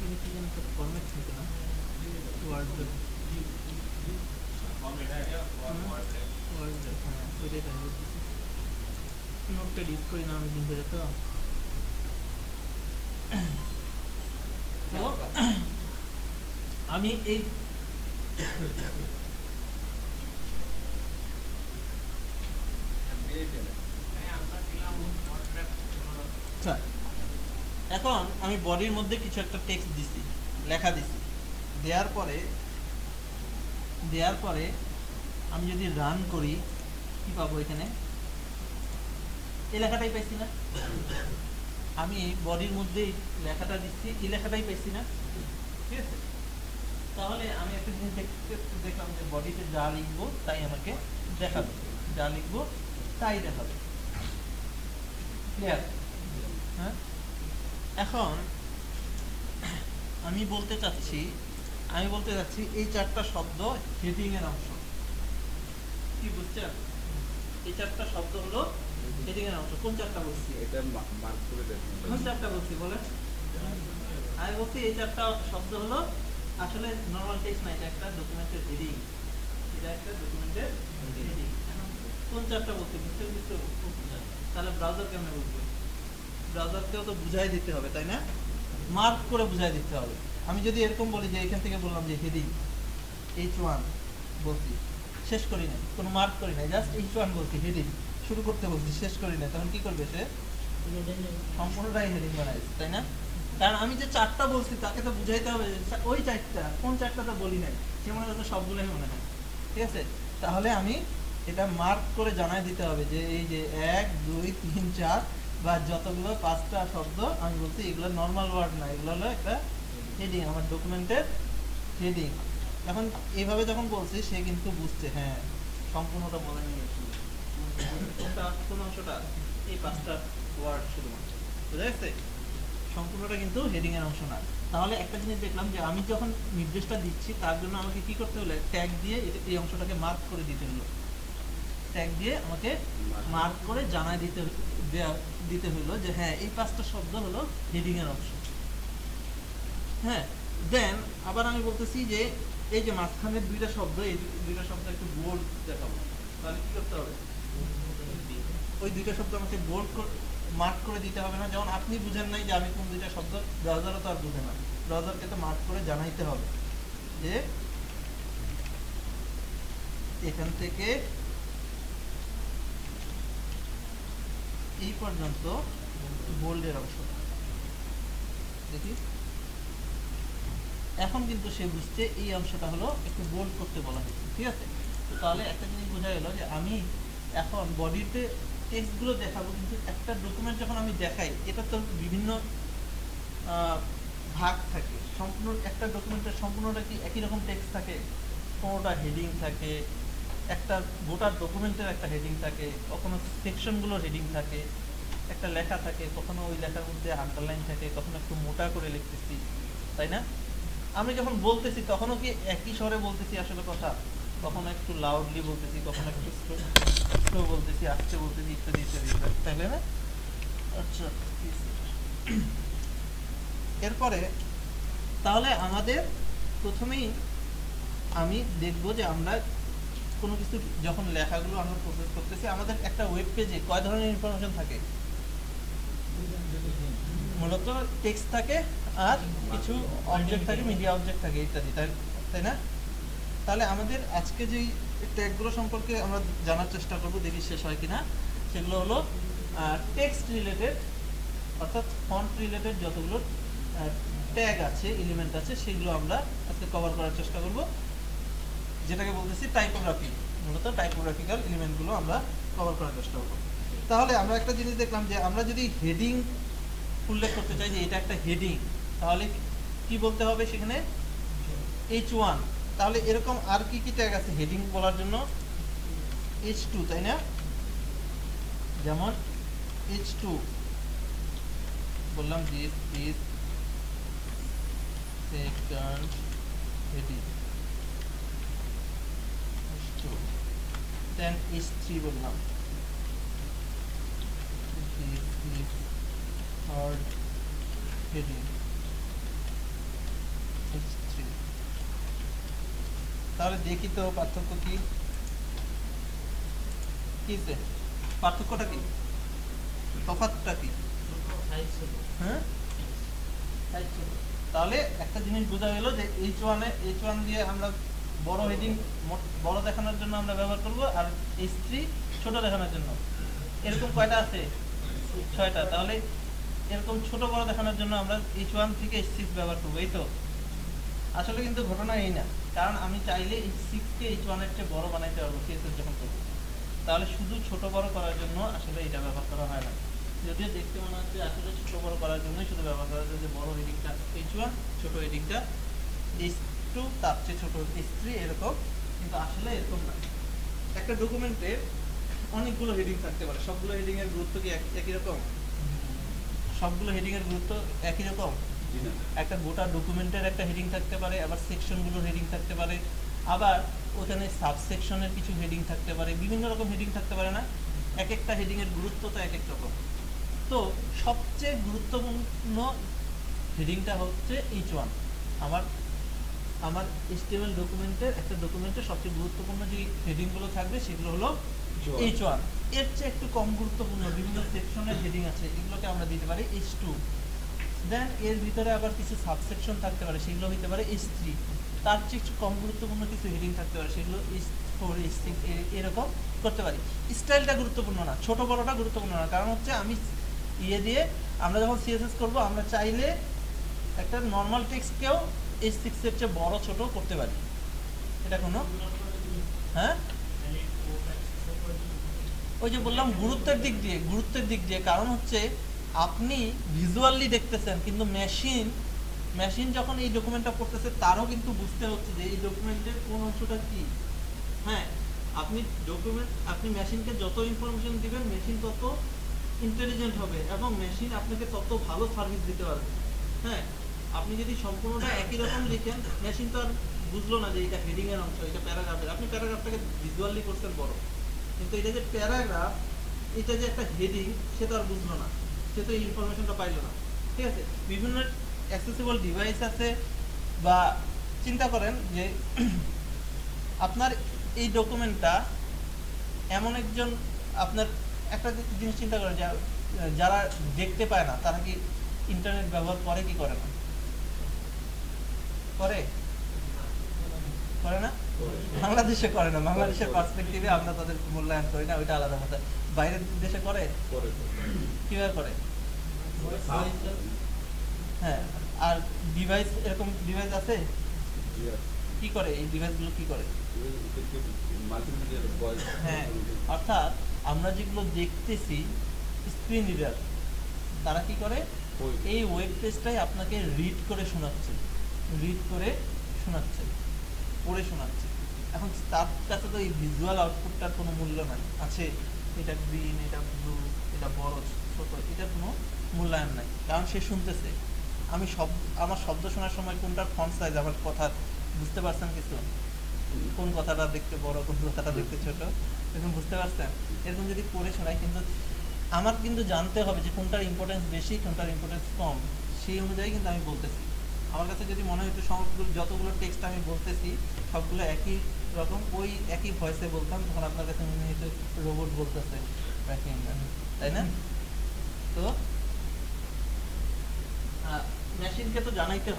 এটা কি যেন ফরম্যাট থাকে না, ওয়ার্ড ওয়ার্ড, হ্যাঁ ওইটাই টাইম করতেছি। নোটপ্যাড ইউজ করি না অনেকদিন ধরে, তো তো আমি এই আচ্ছা, এখন আমি বডির মধ্যে কিছু একটা টেক্সট দিছি, লেখা দিছি। দেওয়ার পরে আমি যদি রান করি কি পাবো? এখানে এই লেখাটাই পাইছি না? আমি বডির মধ্যে লেখাটা দিচ্ছি, এই লেখাটাই পাইছি না? ঠিক আছে, তাহলে আমি একটা জিনিস দেখলাম যে বডিতে যা লিখবো তাই আমাকে দেখাবে, যা লিখবো তাই দেখাবে। ক্লিয়ার? হ্যাঁ, এখন আমি বলতে চাচ্ছি এই চারটা শব্দ হেডিং এর অংশ। কি বুঝছেন? এই চারটা শব্দ হলো হেডিং এর অংশ। কোন চারটা বলছি? এটা মার্ক করে দেন। কোন চারটা বলছি বলেন? আমি বলছি এই চারটা শব্দ হলো আসলে নরমাল টেক্সট না, এটা একটা ডকুমেন্টের হেডিং। এটা একটা ডকুমেন্টের হেডিং। এখন কোন চারটা বলছি বুঝতে তাহলে ব্রাউজার কেমনে বুঝবে? ব্রাউজারকেও তো বুঝাই দিতে হবে, তাই না? মার্ক করে বুঝাই দিতে হবে। আমি যদি এরকম বলি যে এখান থেকে বললাম যে হেডিং H1 বলছি, শেষ করি না, কোনো মার্ক করি না, জাস্ট H1 বলছি, হেডিং শুরু করতে বলছি, শেষ করি না, তখন কি করবে সে? সম্পূর্ণটাই হেডিং বানাইছে, তাই না? কারণ আমি যে চারটা বলছি তাকে তো বুঝাইতে হবে ওই চারটা কোন চারটা তো বলি নাই, সে মনে হচ্ছে সবগুলোই মনে হয়। ঠিক আছে, তাহলে আমি এটা মার্ক করে জানাই দিতে হবে যে এই যে 1 2 3 4 বা যতগুলো 5টা শব্দ আমি বলছি এগুলো নরমাল ওয়ার্ড না, এগুলো হলো একটা হেডিং, আমার ডকুমেন্টের হেডিং। এখন এইভাবে যখন বলছি সে কিন্তু বুঝছে, হ্যাঁ সম্পূর্ণটা বলে নিয়েছি, কোন অংশটা? এই 5টা ওয়ার্ড শুধুমাত্র, বুঝা গেছে? সম্পূর্ণটা কিন্তু হেডিং এর অংশ না। তাহলে একটা জিনিস দেখলাম যে আমি যখন নির্দেশটা দিচ্ছি তার জন্য আমাকে কি করতে হলো? ট্যাগ দিয়ে এই অংশটাকে মার্ক করে দিতে হলো, ট্যাগ দিয়ে আমাকে মার্ক করে জানাই দিতে হলো যে হ্যাঁ এই 5টা শব্দ হলো হেডিং এর অংশ। হ্যাঁ, দেন আবার আমি বলতেছি যে এই যে মাঝখানের দুইটা শব্দ, এই দুইটা শব্দ একটু বোল্ড দেখাবো, তাহলে কি করতে হবে? ওই দুইটা শব্দ আমাকে বোল্ড মার্ক করে দিতে হবে না? যেমন আপনি বুঝেন নাই যে আমি কোন দুইটা শব্দ, ব্রাউজারও তো আর বুঝে না, ব্রাউজারকে তো মার্ক করে জানাইতে হবে যে এখান থেকে এই পর্যন্ত বোল্ডের অংশ। দেখি, এখন কিন্তু সে বুঝছে এই অংশটা হলো একটু বোল্ড করতে বলা হয়েছে। ঠিক আছে, তো তাহলে একটা জিনিস বোঝা গেল যে আমি এখন বডিতে টেক্সটগুলো দেখাবো, কিন্তু একটা ডকুমেন্ট যখন আমি দেখাই এটা তো বিভিন্ন ভাগ থাকে। সম্পূর্ণ একটা ডকুমেন্টের সম্পূর্ণটা কি একই রকম টেক্সট থাকে? কোনোটা হেডিং থাকে, একটা গোটা ডকুমেন্টের একটা হেডিং থাকে, কখনো সেকশনগুলোর হেডিং থাকে, একটা লেখা থাকে, কখনো ওই লেখার মধ্যে আন্ডারলাইন থাকে, কখনো একটু মোটা করে লিখতেছি, তাই না? আমি যখন বলতেছি তখনও কি একই স্বরে বলতেছি আসলে কথা? কখনো একটু লাউডলি বলতেছি, কখনো একটু স্লো বলতেছি, আস্তে বলতেছি, ইত্যাদি ইত্যাদি, তাইলে না? আচ্ছা, এরপরে তাহলে আমাদের প্রথমেই আমি দেখব যে আমরা কোনো কিছু যখন লেখাগুলো আমরা প্রসেস করতেছি, আমাদের একটা ওয়েব পেজে কয় ধরনের ইনফরমেশন থাকে? মূলত টেক্সট থাকে আর কিছু অবজেক্ট থাকে, মিডিয়া অবজেক্ট থাকে ইত্যাদি, তাই না? তাহলে আমাদের আজকে যেই ট্যাগগুলো সম্পর্কে আমরা জানার চেষ্টা করব, দেখি শেষ হয় কিনা। সেগুলো হলো টেক্সট রিলেটেড, অর্থাৎ ফন্ট রিলেটেড যতগুলো ট্যাগ আছে, এলিমেন্ট আছে, সেগুলো আমরা আজকে কভার করার চেষ্টা করব, যেটাকে বলতেছি টাইপোগ্রাফি। মূলত টাইপোগ্রাফিক্যাল এলিমেন্টগুলো আমরা কভার করার চেষ্টা করব। তাহলে আমরা একটা জিনিস দেখলাম যে আমরা যদি হেডিং উল্লেখ করতে চাই যে এটা একটা হেডিং, তাহলে কি বলতে হবে সেখানে? H1। তাহলে এরকম আর কি কি ট্যাগ আছে হেডিং বলার জন্য? H2, তাই না? যেমন H2 বললাম, this is second heading, H2। Then H3 বললাম, this is third heading, H3। তাহলে দেখি তো পার্থক্য কি কিছে, পার্থক্যটা কি, তফাৎটা কি? হ্যাঁ, তাহলে একটা জিনিস বোঝা গেল যে H1 দিয়ে আমরা বড় হেডিং বড় দেখানোর জন্য আমরা ব্যবহার করব, আর H3 ছোট দেখানোর জন্য। এরকম কয়টা আছে? 6টা। তাহলে এরকম ছোট বড় দেখানোর জন্য আমরা H1 থেকে H6 ব্যবহার করব, এই তো। আসলে কিন্তু ঘটনা এই না, কারণ আমি চাইলে H6 কে H1 এর চেয়ে বড় বানাইতে পারবো CSS যখন করব। তাহলে শুধু ছোট বড় করার জন্য আসলে এটা ব্যবহার করা হয় না, যদিও দেখতে মনে হচ্ছে আসলে ছোট বড় করার জন্যই শুধু ব্যবহার করা হচ্ছে, যে বড় হেডিংটা H1, ছোট হেডিংটা H2, তার চেয়ে ছোট H3, এরকম। কিন্তু আসলে এরকম না। একটা ডকুমেন্টের অনেকগুলো হেডিং থাকতে পারে, সবগুলো হেডিং এর গুরুত্ব কি একই রকম? সবগুলো হেডিং এর গুরুত্ব একই রকম? জি না। একটা গোটা ডকুমেন্টের একটা হেডিং থাকতে পারে, আবার সেকশনগুলোর হেডিং থাকতে পারে, আবার ওখানে সাবসেকশনের কিছু হেডিং থাকতে পারে, বিভিন্ন রকম হেডিং থাকতে পারে না? এক একটা হেডিং এর গুরুত্ব তো এক এক রকম। তো সবচেয়ে গুরুত্বপূর্ণ হেডিংটা হচ্ছে H1। আমার আমার HTML ডকুমেন্টের সবচেয়ে গুরুত্বপূর্ণ যে হেডিংগুলো থাকবে সেগুলো হলো H1। এর চেয়ে একটু কম গুরুত্বপূর্ণ বিভিন্ন সেকশনের হেডিং আছে, এগুলোকে আমরা দিতে পারি H2। দেন এর ভিতরে আবার কিছু সাবসেকশন থাকতে পারে, সেগুলো হতে পারে H3। তার চেয়ে একটু কম গুরুত্বপূর্ণ কিছু হেডিং থাকতে পারে, সেগুলো H4, H6, এরকম করতে পারি। স্টাইলটা গুরুত্বপূর্ণ না, ছোট বড়টা গুরুত্বপূর্ণ না, কারণ হচ্ছে আমি দিয়ে আমরা যখন CSS করব, আমরা চাইলে একটা নর্মাল টেক্সটকেও H6 এর চেয়ে বড় ছোট করতে পারি। এটা কোনো, হ্যাঁ, ওই যে বললাম গুরুত্বের দিক দিয়ে, কারণ হচ্ছে আপনি ভিজুয়ালি দেখতেছেন, কিন্তু মেশিন যখন এই ডকুমেন্টটা পড়তেছে, তারও কিন্তু বুঝতে হচ্ছে যে এই ডকুমেন্টের কোন অংশটা কি। হ্যাঁ, আপনি মেশিনকে যত ইনফরমেশন দিবেন, মেশিন তত ইন্টেলিজেন্ট হবে এবং মেশিন আপনাকে তত ভালো সার্ভিস দিতে পারবে। হ্যাঁ, আপনি যদি সম্পূর্ণটা একই রকম লিখেন, মেশিন তো আর বুঝলো না যে এটা হেডিং এর অংশ, এটা প্যারাগ্রাফের। আপনি প্যারাগ্রাফটাকে ভিজুয়ালি করছেন বড়, কিন্তু এটা যে প্যারাগ্রাফ, এটা যে একটা হেডিং, সে তো আর বুঝলো না, সে তো এই ইনফরমেশনটা পাইলো না। ঠিক আছে, বিভিন্ন অ্যাক্সেসিবল ডিভাইস আছে, বা চিন্তা করেন যে আপনার এই ডকুমেন্টটা এমন একজন, আপনার একটা জিনিস চিন্তা করেন, যারা দেখতে পায় না, তারা কি ইন্টারনেট ব্যবহার করে কি করে না? করে না? বাংলাদেশে করে না, বাংলাদেশের পার্সপেক্টিভে আমরা তাদের মূল্যায়ন করি না, ওইটা আলাদা কথা। বাইরের দেশে করে, কিভাবে করে? হ্যাঁ, আর ডিভাইস, এরকম ডিভাইস আছে, কি করে এই ডিভাইসগুলো, কি করে? হ্যাঁ, অর্থাৎ আমরা যেগুলো দেখতেছি স্ক্রিন রিডার, তারা কি করে? এই ওয়েব পেজটাই আপনাকে রিড করে শোনাচ্ছে, পড়ে শোনাচ্ছে। এখন তার কাছে তো এই ভিজুয়াল আউটপুটটার কোনো মূল্য নাই। আছে, এটা গ্রিন, এটা ব্লু, এটা বড় ছোট, এটার কোনো মূল্যায়ন নাই, কারণ সে শুনতেছে। আমার শব্দ শোনার সময় কোনটার ফন্ট সাইজ, আমার কথা বুঝতে পারছেন কিছু? কোন কথাটা দেখতে বড়, কোন কথাটা দেখতে ছোট, এরকম বুঝতে পারছেন? এরকম যদি পড়ে শোনায়, কিন্তু আমার কিন্তু জানতে হবে যে কোনটার ইম্পর্টেন্স বেশি, কোনটার ইম্পর্টেন্স কম, সেই অনুযায়ী কিন্তু আমি বলতেছি। আমার কাছে যদি মনে হতো সবগুলো, যতগুলো টেক্সট আমি বলতেছি সবগুলো একই রকম, ওই একই ভয়েসে বলতাম, তখন আপনার কাছে মনে হতো রোবট বলতেছে, তাই না? তো মেশিনকে তো জানাইতে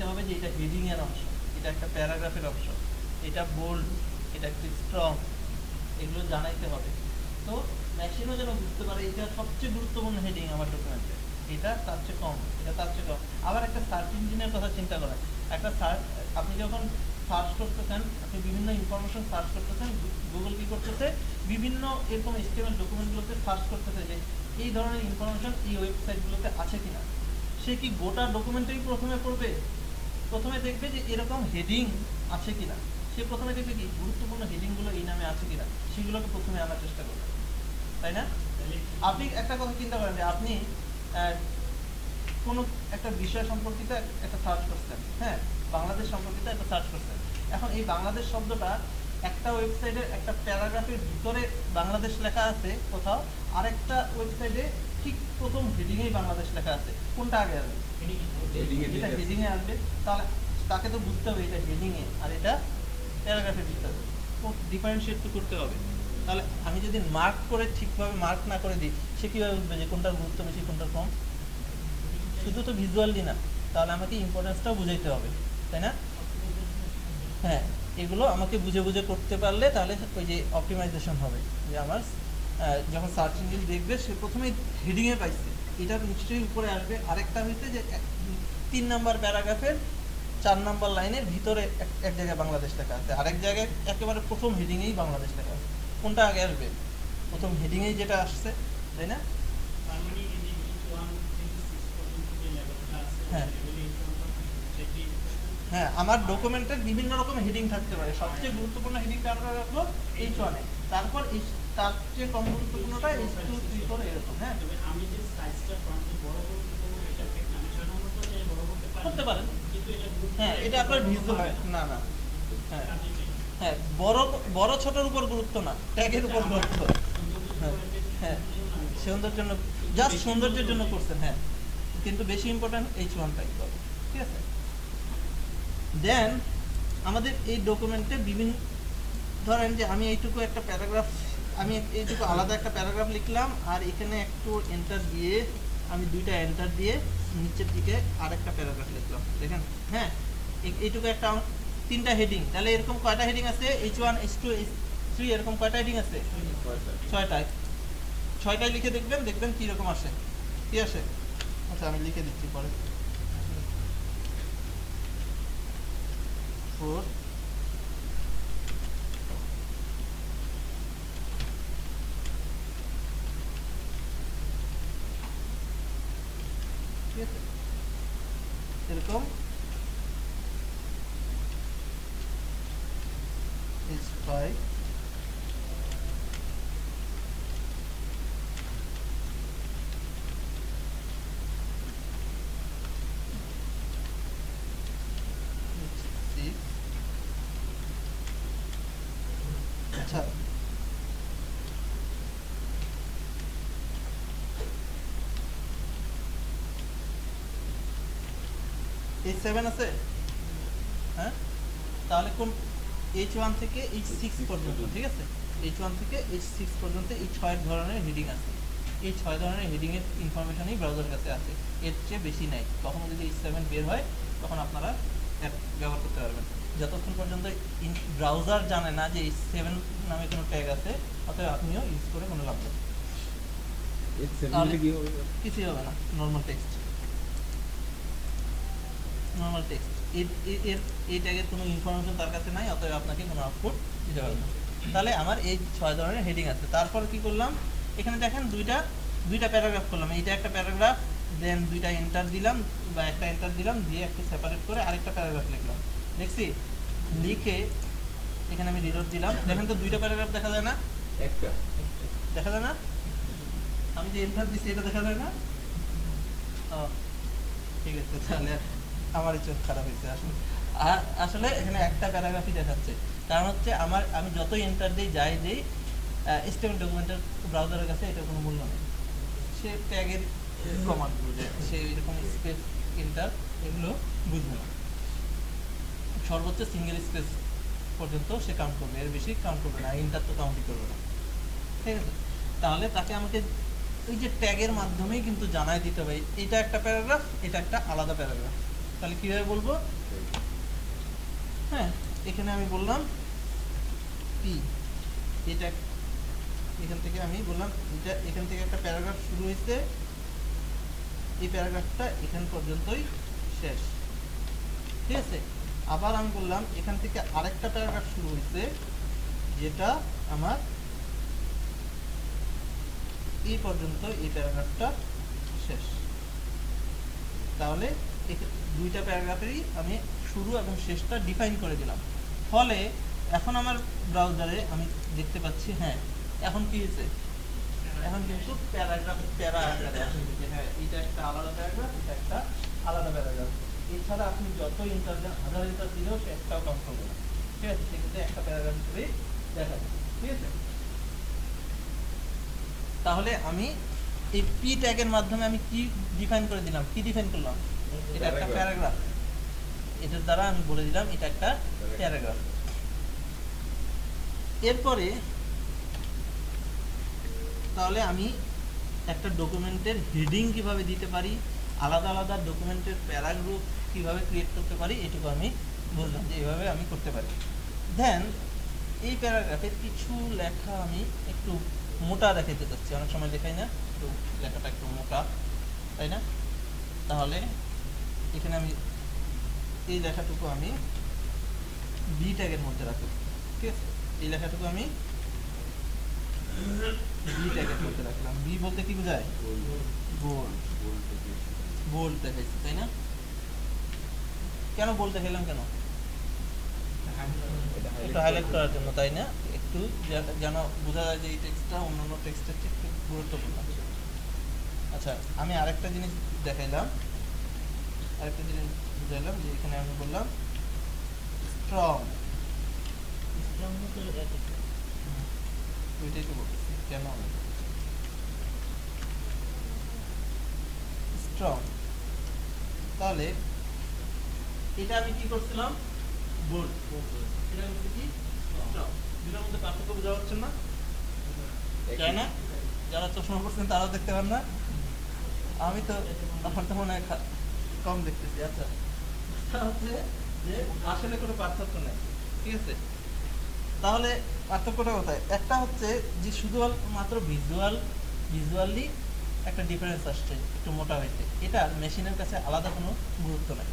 হবে যে এটা হেডিং এর অংশ। এটা একটা প্যারাগ্রাফের অপশন, এটা বোল্ড, এটা একটু স্ট্রং, এগুলো জানাইতে হবে। তো মেশিনও যেন বুঝতে পারে এটা সবচেয়ে গুরুত্বপূর্ণ হেডিং আমার ডকুমেন্টে, এটা তার চেয়ে কম, এটা তার চেয়ে কম। আবার একটা সার্চ ইঞ্জিনের কথা চিন্তা করেন, একটা সার্চ, আপনি যখন সার্চ করতেছেন, আপনি বিভিন্ন ইনফরমেশন সার্চ করতেছেন, গুগল কি করতেছে, বিভিন্ন এরকম HTML ডকুমেন্টগুলোতে সার্চ করতেছে যে এই ধরনের ইনফরমেশন এই ওয়েবসাইটগুলোতে আছে কিনা। সে কি গোটা ডকুমেন্টেই প্রথমে পড়বে? প্রথমে দেখবে যে এরকম হেডিং আছে কিনা। সে প্রথমে দেখবে কি গুরুত্বপূর্ণ হেডিংগুলো এই নামে আছে কিনা, সেগুলোকে প্রথমে আনার চেষ্টা করবে, তাই না? আপনি একটা কথা চিন্তা করেন যে আপনি কোনো একটা বিষয় সম্পর্কিত একটা সার্চ করছেন, হ্যাঁ, বাংলাদেশ সম্পর্কিত একটা সার্চ করছেন। এখন এই বাংলাদেশ শব্দটা একটা ওয়েবসাইটের একটা প্যারাগ্রাফের ভিতরে বাংলাদেশ লেখা আছে কোথাও, আরেকটা ওয়েবসাইটে ঠিক প্রথম হেডিংয়েই বাংলাদেশ লেখা আছে। কোনটা আগে আসবে? যেটা হেডিং এ আসবে। তাহলে তাকে তো বুঝতে হবে এটা হেডিং এ আর এটা প্যারাগ্রাফের ভিতরে, ডিফারেন্সিয়েট তো করতে হবে। তাহলে আমি যদি মার্ক করে ঠিকভাবে মার্ক না করে দিই, সে কীভাবে বুঝবে যে কোনটার গুরুত্ব বেশি কোনটার কম? শুধু তো ভিজুয়ালি না, তাহলে আমাকে ইম্পর্টেন্সটাও বুঝাইতে হবে, তাই না? হ্যাঁ, এগুলো আমাকে বুঝে বুঝে করতে পারলে তাহলে ওই যে অপটিমাইজেশন হবে, যে আমার যখন সার্চ ইঞ্জিন দেখবে সে প্রথমে হেডিংয়ে পাইছে, এটা নিশ্চয়ই উপরে আসবে। আরেকটা হইতে যে 3 নাম্বার প্যারাগ্রাফের 4 নাম্বার লাইনের ভিতরে এক জায়গায় বাংলাদেশ লেখা আছে, আরেক জায়গায় একেবারে প্রথম হেডিংয়েই বাংলাদেশ লেখা আছে। কোনটা আগে আসবে? প্রথম হেডিংয়েই যেটা আসছে, তাই না? হ্যাঁ হ্যাঁ, আমার ডকুমেন্টের বিভিন্ন রকম হেডিং থাকতে পারে, সবচেয়ে গুরুত্বপূর্ণ হেডিংটা আমরা রাখবো H1 এ, তারপর তার চেয়ে কম গুরুত্বপূর্ণটা H2, 3, 4 এরকম। হ্যাঁ, আমি যে সাইজটা ফ্রন্টে বড় করতে পারবো এটা ঠিক না, আমি সাধারণত যে বড় করতে পারেন, কিন্তু এটা হ্যাঁ, এটা আপনার ভিজুয়াল না না। হ্যাঁ হ্যাঁ, বড় বড় ছোটর উপর গুরুত্ব না, ট্যাগের উপর গুরুত্ব। হ্যাঁ হ্যাঁ, সৌন্দর্যের জন্য, জাস্ট সৌন্দর্যের জন্য করছেন, হ্যাঁ, কিন্তু বেশি ইম্পর্টেন্ট H1 টাইপ হবে, ঠিক আছে? দেন আমাদের এই ডকুমেন্টে বিভিন্ন, ধরেন যে আমি এইটুকু একটা প্যারাগ্রাফ, আমি এইটুকু আলাদা একটা প্যারাগ্রাফ লিখলাম, আর এখানে একটু এন্টার দিয়ে, আমি দুইটা এন্টার দিয়ে নিচের দিকে আরেকটা প্যারাগ্রাফ লিখলাম, দেখেন। হ্যাঁ, এইটুকু একটা 3টা হেডিং, তাহলে এরকম কয়টা হেডিং আছে? H1, H2, H3 এরকম কয়টা হেডিং আছে? 6টায়। 6টায় লিখে দেখবেন, দেখবেন কীরকম আসে, কি আসে। আচ্ছা, আমি লিখে দিচ্ছি পরে। 4 ঠিক আছে, এরকম H5 H6। আচ্ছা, H7 আছে, হ্যাঁ, তাহলে কোন H1 থেকে H6 পর্যন্ত, ঠিক আছে, H1 থেকে H6 পর্যন্ত এই 6 ধরনের হেডিং আছে। এই 6 ধরনের হেডিং এর ইনফরমেশনই ব্রাউজারের কাছে আছে, এর চেয়ে বেশি নাই। কখনো যদি H7 বের হয় তখন আপনারা অ্যাপ ব্যবহার করতে পারবেন। যতক্ষণ পর্যন্ত ব্রাউজার জানে না যে H7 নামে কোনো ট্যাগ আছে, অতএব আপনিও ইউজ করে কোনো লাভ নেই, কিছুই হবে না। নর্মাল টেক্সট, নর্মাল টেক্সট, এই ট্যাগের কোনো ইনফরমেশন তার কাছে নাই, অতএব আপনাকে কোনো আউটপুট দিতে পারবে না। তাহলে আমার এই 6 ধরনের হেডিং আছে। তারপর কি করলাম, এখানে দেখেন দুইটা প্যারাগ্রাফ করলাম, এইটা একটা প্যারাগ্রাফ, দেন দুইটা এন্টার দিলাম বা একটা এন্টার দিলাম, দিয়ে একটু সেপারেট করে আরেকটা প্যারাগ্রাফ লিখলাম, দেখছি, লিখে এখানে আমি রিলোড দিলাম। দেখেন তো দুইটা প্যারাগ্রাফ দেখা যায় না? একটা দেখা যায় না? আমি যে এন্টার দিচ্ছি এটা দেখা যায় না? ও ঠিক আছে, তাহলে আমারই চোখ খারাপ হয়েছে আসলে। আর আসলে এখানে একটা প্যারাগ্রাফই দেখাচ্ছে, কারণ হচ্ছে আমি যতই এন্টার দিই যাই দিই, HTML ডকুমেন্টের ব্রাউজারের কাছে এটা কোনো মূল্য নেই। সে ট্যাগের কমান্ড বুঝে, সে এরকম স্পেস এন্টার এগুলো বুঝবে না। সর্বোচ্চ সিঙ্গেল স্পেস পর্যন্ত সে কাউন্ট করবে, এর বেশি কাউন্ট করবে না, এন্টার তো কাউন্টই করবে না, ঠিক আছে? তাহলে তাকে আমাকে ওই যে ট্যাগের মাধ্যমেই কিন্তু জানাই দিতে হবে এটা একটা প্যারাগ্রাফ, এটা একটা আলাদা প্যারাগ্রাফ। তাহলে কীভাবে বলবো? হ্যাঁ, এখানে আমি বললাম পি, এটা এখান থেকে আমি বললাম এটা এখান থেকে একটা প্যারাগ্রাফ শুরু হয়েছে, এই প্যারাগ্রাফটা এখান পর্যন্তই শেষ, ঠিক আছে। আবার আমি বললাম এখান থেকে আরেকটা প্যারাগ্রাফ শুরু হয়েছে যেটা আমার এই পর্যন্ত, এই প্যারাগ্রাফটা শেষ। তাহলে দুইটা প্যারাগ্রাফেরই আমি শুরু এবং শেষটা ডিফাইন করে দিলাম। ফলে এখন আমার ব্রাউজারে আমি দেখতে পাচ্ছি, হ্যাঁ এখন কি হয়েছে, এখন কিন্তু প্যারাগ্রাফ প্যারা আকারে আসে যে হ্যাঁ এটা একটা আলাদা প্যারাগ্রাফ, এটা একটা আলাদা প্যারাগ্রাফ। এছাড়া আপনি যত ইন্টার দেন, হাজার ইন্টার দিলেও সে একটাও কাজ করবে না, ঠিক আছে। সেক্ষেত্রে একটা প্যারাগ্রাফ হিসেবে দেখা যাবে, ঠিক আছে। তাহলে আমি এই পি ট্যাগের মাধ্যমে আমি কি ডিফাইন করে দিলাম, কি ডিফাইন করলাম, এটা একটা প্যারাগ্রাফ। এটার দ্বারা আমি বলে দিলাম এটা একটা প্যারাগ্রাফ। এরপরে তাহলে আমি একটা ডকুমেন্টের হেডিং কিভাবে দিতে পারি, আলাদা আলাদা ডকুমেন্টের প্যারাগ্রাফ কিভাবে ক্রিয়েট করতে পারি, এটুকু আমি বুঝলাম যে এইভাবে আমি করতে পারি। দেন এই প্যারাগ্রাফের কিছু লেখা আমি একটু মোটা দেখাইতে চাচ্ছি, অনেক সময় দেখাই না, একটু লেখাটা একটু মোটা, তাই না। তাহলে এখানে আমি এই লেখাটুকু আমি বি ট্যাগের মধ্যে রাখবো, ঠিক আছে। এই লেখাটুকু আমি বি ট্যাগের মধ্যে রাখলাম। বি বলতে কি বোঝায়, বোল্ড, বোল্ড দেখাইছি, তাই না। কেন বোল্ড দেখাইলাম, কেন, একটু হাইলাইট করার জন্য, তাই না, একটু যেন বোঝা যায় যে এই টেক্সটটা অন্যান্য টেক্সটের চেয়ে একটু গুরুত্বপূর্ণ। আচ্ছা, আমি আরেকটা জিনিস দেখাইলাম, আরেকটা জিনিস বুঝাইলাম যে এখানে আমি বললাম স্ট্রং, ওইটাই তো বলতেছি কেন স্ট্রং। তাহলে এটা আমি কি করছিলাম, বোল্ড, এটা হচ্ছে কি স্ট্রং। দুটোর মধ্যে পার্থক্য বোঝা যাচ্ছে না, তাই না। যারা চশমা পড়ছেন তারাও দেখতে পান না, আমি তো আমার তো মনে হয় কম দেখতেছি। আচ্ছা, হচ্ছে যে আসলে কোনো পার্থক্য নেই, ঠিক আছে। তাহলে পার্থক্যটা কোথায়, একটা হচ্ছে যে শুধুমাত্র ভিজুয়ালি একটা ডিফারেন্স আসছে, একটু মোটা হয়েছে, এটা মেশিনের কাছে আলাদা কোনো গুরুত্ব নাই।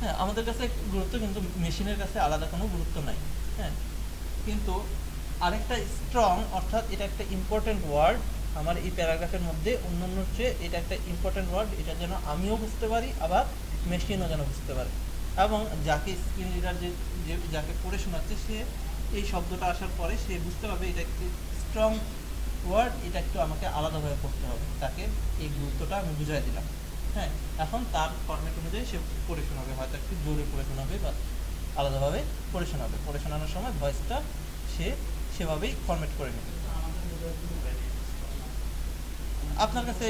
হ্যাঁ, আমাদের কাছে গুরুত্ব, কিন্তু মেশিনের কাছে আলাদা কোনো গুরুত্ব নাই। হ্যাঁ, কিন্তু আরেকটা স্ট্রং, অর্থাৎ এটা একটা ইম্পর্টেন্ট ওয়ার্ড আমার এই প্যারাগ্রাফের মধ্যে, অন্যান্য চেয়ে এটা একটা ইম্পর্টেন্ট ওয়ার্ড, এটা যেন আমিও বুঝতে পারি, আবার মেশিনও যেন বুঝতে পারে, এবং যাকে স্ক্রিন রিডার যে যাকে পড়ে শোনাচ্ছে সে এই শব্দটা আসার পরে সে বুঝতে পারবে এটা একটি স্ট্রং ওয়ার্ড, এটা একটু আমাকে আলাদাভাবে পড়তে হবে, তাকে এই গুরুত্বটা আমি বুঝাই দিলাম। হ্যাঁ, এখন তার ফরম্যাট অনুযায়ী সে পড়ে শোনাবে, হয়তো একটু জোরে পড়ে শোনাবে বা আলাদাভাবে পড়ে শোনাবে, পড়ে শোনানোর সময় ভয়েসটা সে সেভাবেই ফরম্যাট করে নেবে। আপনার কাছে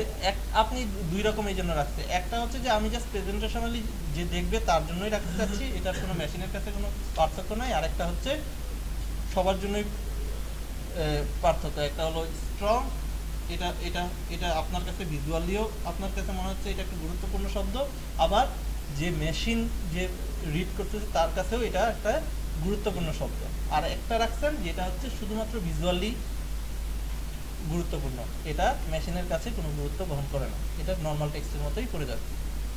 আপনি দুই রকম এই জন্য রাখতে, একটা হচ্ছে যে আমি জাস্ট প্রেজেন্টেশনালি যে দেখবে তার জন্যই রাখতে চাচ্ছি, এটার কোনো মেশিনের কাছে কোনো পার্থক্য নাই। আরেকটা হচ্ছে সবার জন্যই পার্থক্য, একটা হলো স্ট্রং, এটা এটা এটা আপনার কাছে ভিজুয়ালিও আপনার কাছে মনে হচ্ছে এটা একটা গুরুত্বপূর্ণ শব্দ, আবার যে মেশিন যে রিড করতেছে তার কাছেও এটা একটা গুরুত্বপূর্ণ শব্দ। আর একটা রাখছেন যেটা হচ্ছে শুধুমাত্র ভিজুয়ালি গুরুত্বপূর্ণ, এটা মেশিনের কাছে কোনো গুরুত্ব বহন করে না, এটা নর্মাল টেক্সটের মতোই পড়ে যাবে,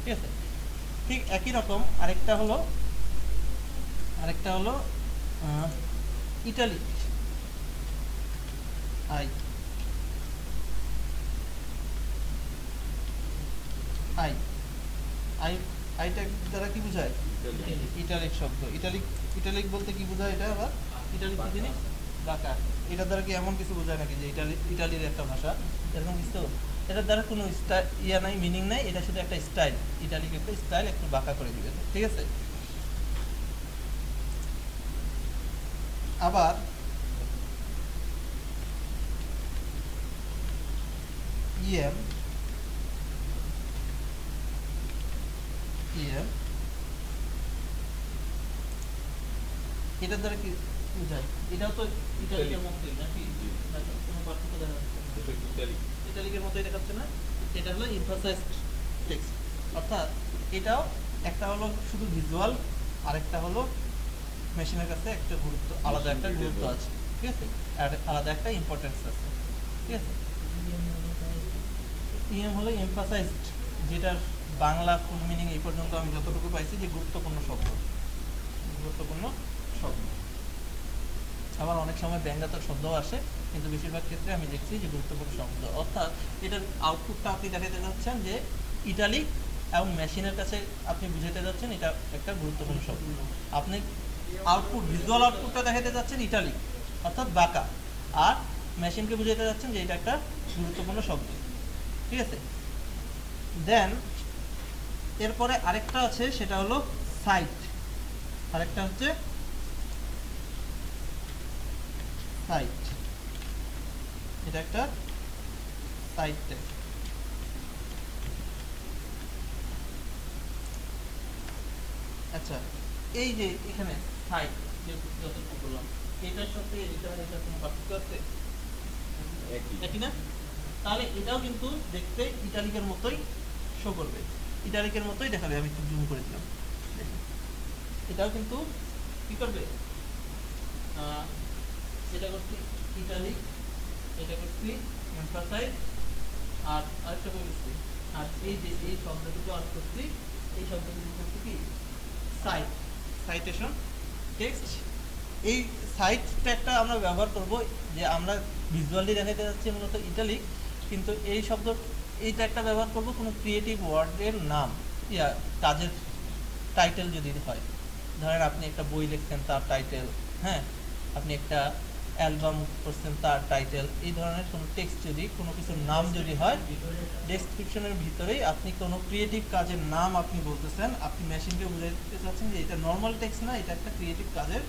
ঠিক আছে। ঠিক একই রকম আরেকটা হলো ইটালিক, আই আই আই আইটা দ্বারা কি বোঝায়, ইটালিক শব্দ। ইটালিক বলতে কি বোঝায়, এটা আবার ইটালিক কি জিনিস, বাঁকা। এটার দ্বারা কি এমন কিছু বোঝায় নাকি যে ইটালির একটা ভাষা, এরকম কিছু, এটার দ্বারা কোনো নাই, মিনিং নাই, এটা শুধু একটা স্টাইল, ইটালিক একটা স্টাইল, একটু বাঁকা করে দিবে, ঠিক আছে। আবার ইএম এটার দ্বারা কি বোঝায়, এটাও তো ইটালিকের মতোই নাকি, কোনো পার্থক্য দেখা যাচ্ছে, ইটালিকের মতোই দেখাচ্ছে না। এটা হলো এমফাসাইজড টেক্সট, অর্থাৎ এটাও একটা হলো শুধু ভিজুয়াল আরেকটা হলো মেশিনের কাছে একটা গুরুত্ব, আলাদা একটা গুরুত্ব আছে, ঠিক আছে, আর আলাদা একটা ইম্পর্টেন্স আছে, ঠিক আছে। ইএম হলো এমফাসাইজড, যেটার বাংলা ফুল মিনিং এই পর্যন্ত আমি যতটুকু পাইছি যে গুরুত্বপূর্ণ শব্দ, গুরুত্বপূর্ণ শব্দ। আবার অনেক সময় ব্যঙ্গাত্মক শব্দও আসে, কিন্তু বেশিরভাগ ক্ষেত্রে আমি দেখছি যে গুরুত্বপূর্ণ শব্দ, অর্থাৎ এটার আউটপুটটা আপনি দেখাতে যাচ্ছেন যে ইটালিক, এবং মেশিনের কাছে আপনি বুঝাতে যাচ্ছেন এটা একটা গুরুত্বপূর্ণ শব্দ। আপনি আউটপুট, ভিজুয়াল আউটপুটটা দেখাতে যাচ্ছেন ইটালিক অর্থাৎ বাঁকা, আর মেশিনকে বুঝাতে যাচ্ছেন যে এটা একটা গুরুত্বপূর্ণ শব্দ, ঠিক আছে। দেন এরপরে আরেকটা আছে, সেটা হলো সাইট। আরেকটা হচ্ছে সাইট, এটা একটা সাইট টাইপ। আচ্ছা, এই যে এখানে সাইট যে যতটুকু বললাম, এটার সাথে এটা কোনো পার্থক্য আছে? একই না? তাহলে এটাও কিন্তু দেখতে ইটালিকের মতোই শো করবে, ইটালিকের মতোই দেখাবে। আমি একটু জুম করে দিলাম, দেখুন। এটাও কিন্তু কি করবে, এটা করছি ইটালিক, এটা করছি এমফাসাইজ, আর আরেকটা করছি, আর এই যে এই শব্দটুকু আজ করছি, এই শব্দটুকু করছি কি সাইট, সাইটেশন টেক্সট। এই সাইট ট্যাগটা আমরা ব্যবহার করব যে আমরা ভিজুয়ালি দেখাতে যাচ্ছি মূলত ইটালিক, কিন্তু এই শব্দ, এই ট্যাগটা ব্যবহার করব কোনো ক্রিয়েটিভ ওয়ার্ডের নাম, ইয়া কাজের টাইটেল যদি হয়, ধরেন আপনি একটা বই লিখছেন তার টাইটেল, হ্যাঁ, আপনি একটা অ্যালবাম করছেন তার টাইটেল, এই ধরনের কোনো টেক্সট যদি, কোনো কিছুর নাম যদি হয়, ডেসক্রিপশনের ভিতরেই আপনি কোনো ক্রিয়েটিভ কাজের নাম আপনি বলতেছেন, আপনি মেশিনকে বুঝাতে চাচ্ছেন যে এটা নর্মাল টেক্সট না, এটা একটা ক্রিয়েটিভ কাজের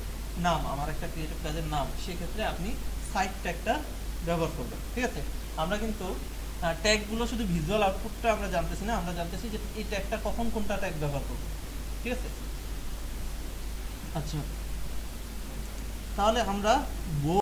নাম, আমার একটা ক্রিয়েটিভ কাজের নাম, সেক্ষেত্রে আপনি সাইট ট্যাগটা ব্যবহার করবেন, ঠিক আছে। আমরা কিন্তু ট্যাগগুলো শুধু ভিজুয়াল আউটপুটটা আমরা জানতেছি না, আমরা জানতেছি যে এই ট্যাগটা কখন কোনটা ট্যাগ ব্যবহার করবো, ঠিক আছে। আচ্ছা, তাহলে আমরা